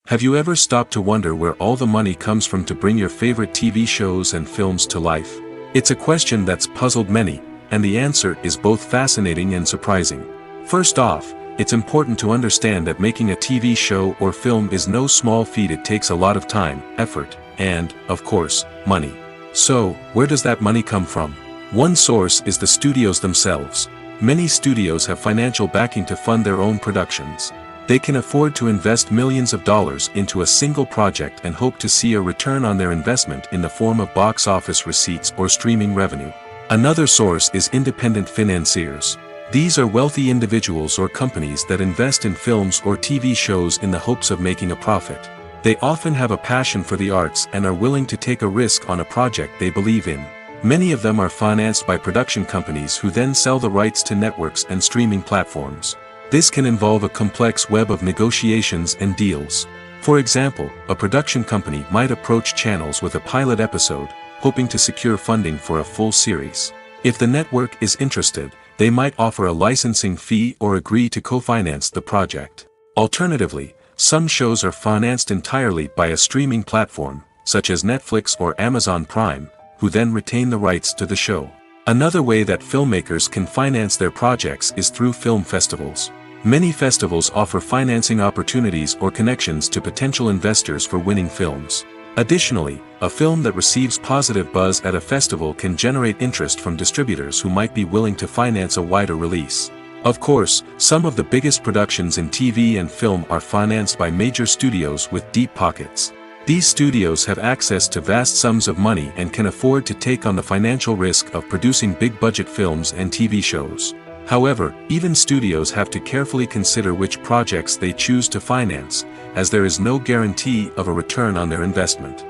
Have you ever stopped to wonder where all the money comes from to bring your favorite TV shows and films to life? It's a question that's puzzled many, and the answer is both fascinating and surprising. First off, it's important to understand that making a TV show or film is no small feat. It takes a lot of time, effort, and, of course, money. So, where does that money come from? One source is the studios themselves. Many studios have financial backing to fund their own productions. They can afford to invest millions of dollars into a single project and hope to see a return on their investment in the form of box office receipts or streaming revenue. Another source is independent financiers. These are wealthy individuals or companies that invest in films or TV shows in the hopes of making a profit. They often have a passion for the arts and are willing to take a risk on a project they believe in. Many of them are financed by production companies who then sell the rights to networks and streaming platforms. This can involve a complex web of negotiations and deals. For example, a production company might approach channels with a pilot episode, hoping to secure funding for a full series. If the network is interested, they might offer a licensing fee or agree to co-finance the project. Alternatively, some shows are financed entirely by a streaming platform, such as Netflix or Amazon Prime, who then retain the rights to the show. Another way that filmmakers can finance their projects is through film festivals. Many festivals offer financing opportunities or connections to potential investors for winning films. Additionally, a film that receives positive buzz at a festival can generate interest from distributors who might be willing to finance a wider release. Of course, some of the biggest productions in TV and film are financed by major studios with deep pockets. These studios have access to vast sums of money and can afford to take on the financial risk of producing big-budget films and TV shows. However, even studios have to carefully consider which projects they choose to finance, as there is no guarantee of a return on their investment.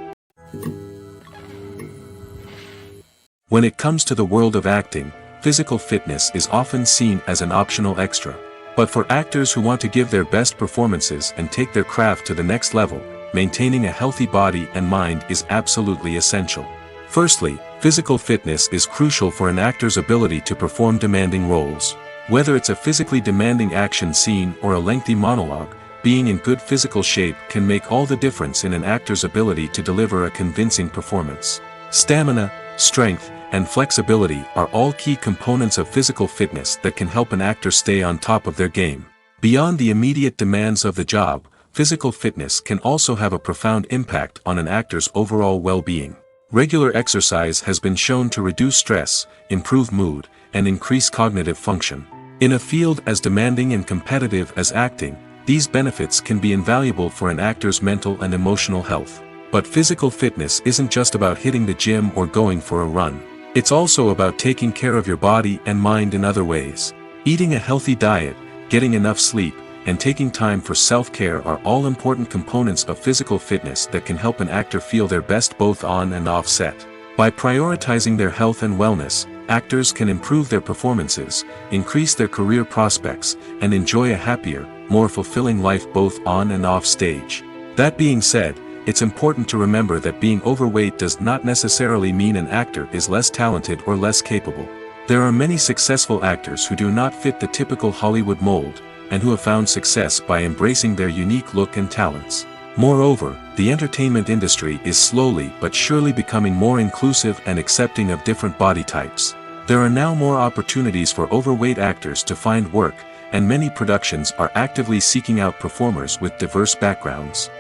When it comes to the world of acting, physical fitness is often seen as an optional extra. But for actors who want to give their best performances and take their craft to the next level, maintaining a healthy body and mind is absolutely essential. Firstly, physical fitness is crucial for an actor's ability to perform demanding roles. Whether it's a physically demanding action scene or a lengthy monologue, being in good physical shape can make all the difference in an actor's ability to deliver a convincing performance. Stamina, strength, and flexibility are all key components of physical fitness that can help an actor stay on top of their game. Beyond the immediate demands of the job, physical fitness can also have a profound impact on an actor's overall well-being. Regular exercise has been shown to reduce stress, improve mood, and increase cognitive function. In a field as demanding and competitive as acting, these benefits can be invaluable for an actor's mental and emotional health. But physical fitness isn't just about hitting the gym or going for a run. It's also about taking care of your body and mind in other ways. Eating a healthy diet, getting enough sleep, and taking time for self-care are all important components of physical fitness that can help an actor feel their best both on and off set. By prioritizing their health and wellness, actors can improve their performances, increase their career prospects, and enjoy a happier, more fulfilling life both on and off stage. That being said, it's important to remember that being overweight does not necessarily mean an actor is less talented or less capable. There are many successful actors who do not fit the typical Hollywood mold, and who have found success by embracing their unique look and talents. Moreover, the entertainment industry is slowly but surely becoming more inclusive and accepting of different body types. There are now more opportunities for overweight actors to find work, and many productions are actively seeking out performers with diverse backgrounds.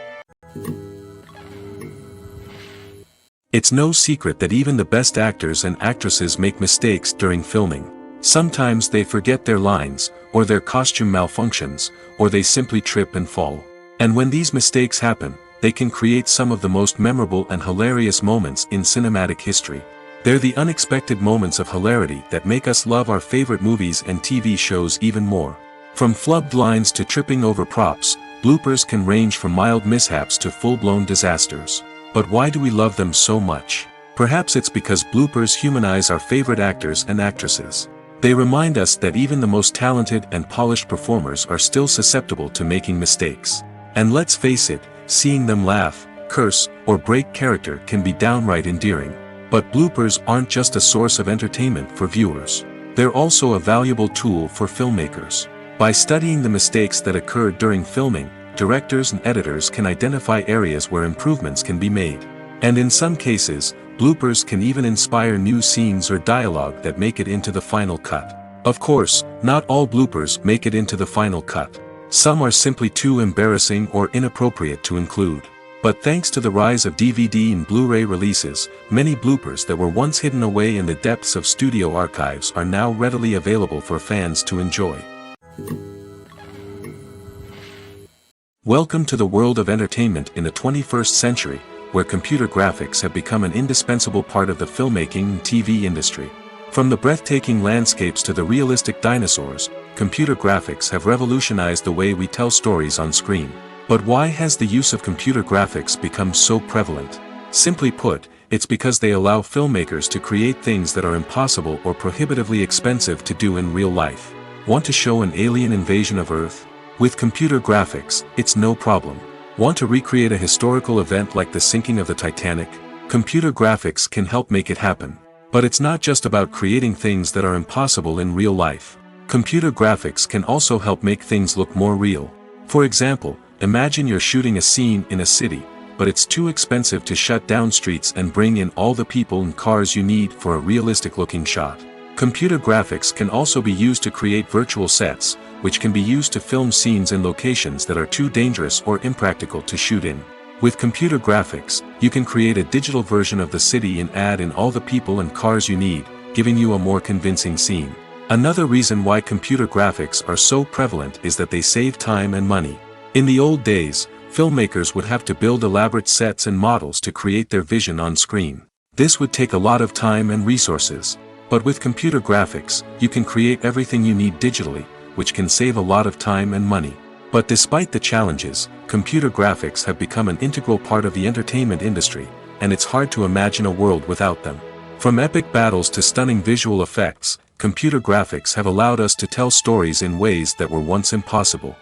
It's no secret that even the best actors and actresses make mistakes during filming. Sometimes they forget their lines, or their costume malfunctions, or they simply trip and fall. And when these mistakes happen, they can create some of the most memorable and hilarious moments in cinematic history. They're the unexpected moments of hilarity that make us love our favorite movies and TV shows even more. From flubbed lines to tripping over props, bloopers can range from mild mishaps to full-blown disasters. But why do we love them so much? Perhaps it's because bloopers humanize our favorite actors and actresses. They remind us that even the most talented and polished performers are still susceptible to making mistakes. And let's face it, seeing them laugh, curse, or break character can be downright endearing. But bloopers aren't just a source of entertainment for viewers. They're also a valuable tool for filmmakers. By studying the mistakes that occurred during filming, directors and editors can identify areas where improvements can be made. And in some cases, bloopers can even inspire new scenes or dialogue that make it into the final cut. Of course, not all bloopers make it into the final cut. Some are simply too embarrassing or inappropriate to include. But thanks to the rise of DVD and Blu-ray releases, many bloopers that were once hidden away in the depths of studio archives are now readily available for fans to enjoy. Welcome to the world of entertainment in the 21st century, where computer graphics have become an indispensable part of the filmmaking and TV industry. From the breathtaking landscapes to the realistic dinosaurs, computer graphics have revolutionized the way we tell stories on screen. But why has the use of computer graphics become so prevalent? Simply put, it's because they allow filmmakers to create things that are impossible or prohibitively expensive to do in real life. Want to show an alien invasion of Earth? With computer graphics, it's no problem. Want to recreate a historical event like the sinking of the Titanic? Computer graphics can help make it happen. But it's not just about creating things that are impossible in real life. Computer graphics can also help make things look more real. For example, imagine you're shooting a scene in a city, but it's too expensive to shut down streets and bring in all the people and cars you need for a realistic-looking shot. Computer graphics can also be used to create virtual sets, which can be used to film scenes in locations that are too dangerous or impractical to shoot in. With computer graphics, you can create a digital version of the city and add in all the people and cars you need, giving you a more convincing scene. Another reason why computer graphics are so prevalent is that they save time and money. In the old days, filmmakers would have to build elaborate sets and models to create their vision on screen. This would take a lot of time and resources. But with computer graphics, you can create everything you need digitally, which can save a lot of time and money. But despite the challenges, computer graphics have become an integral part of the entertainment industry, and it's hard to imagine a world without them. From epic battles to stunning visual effects, computer graphics have allowed us to tell stories in ways that were once impossible.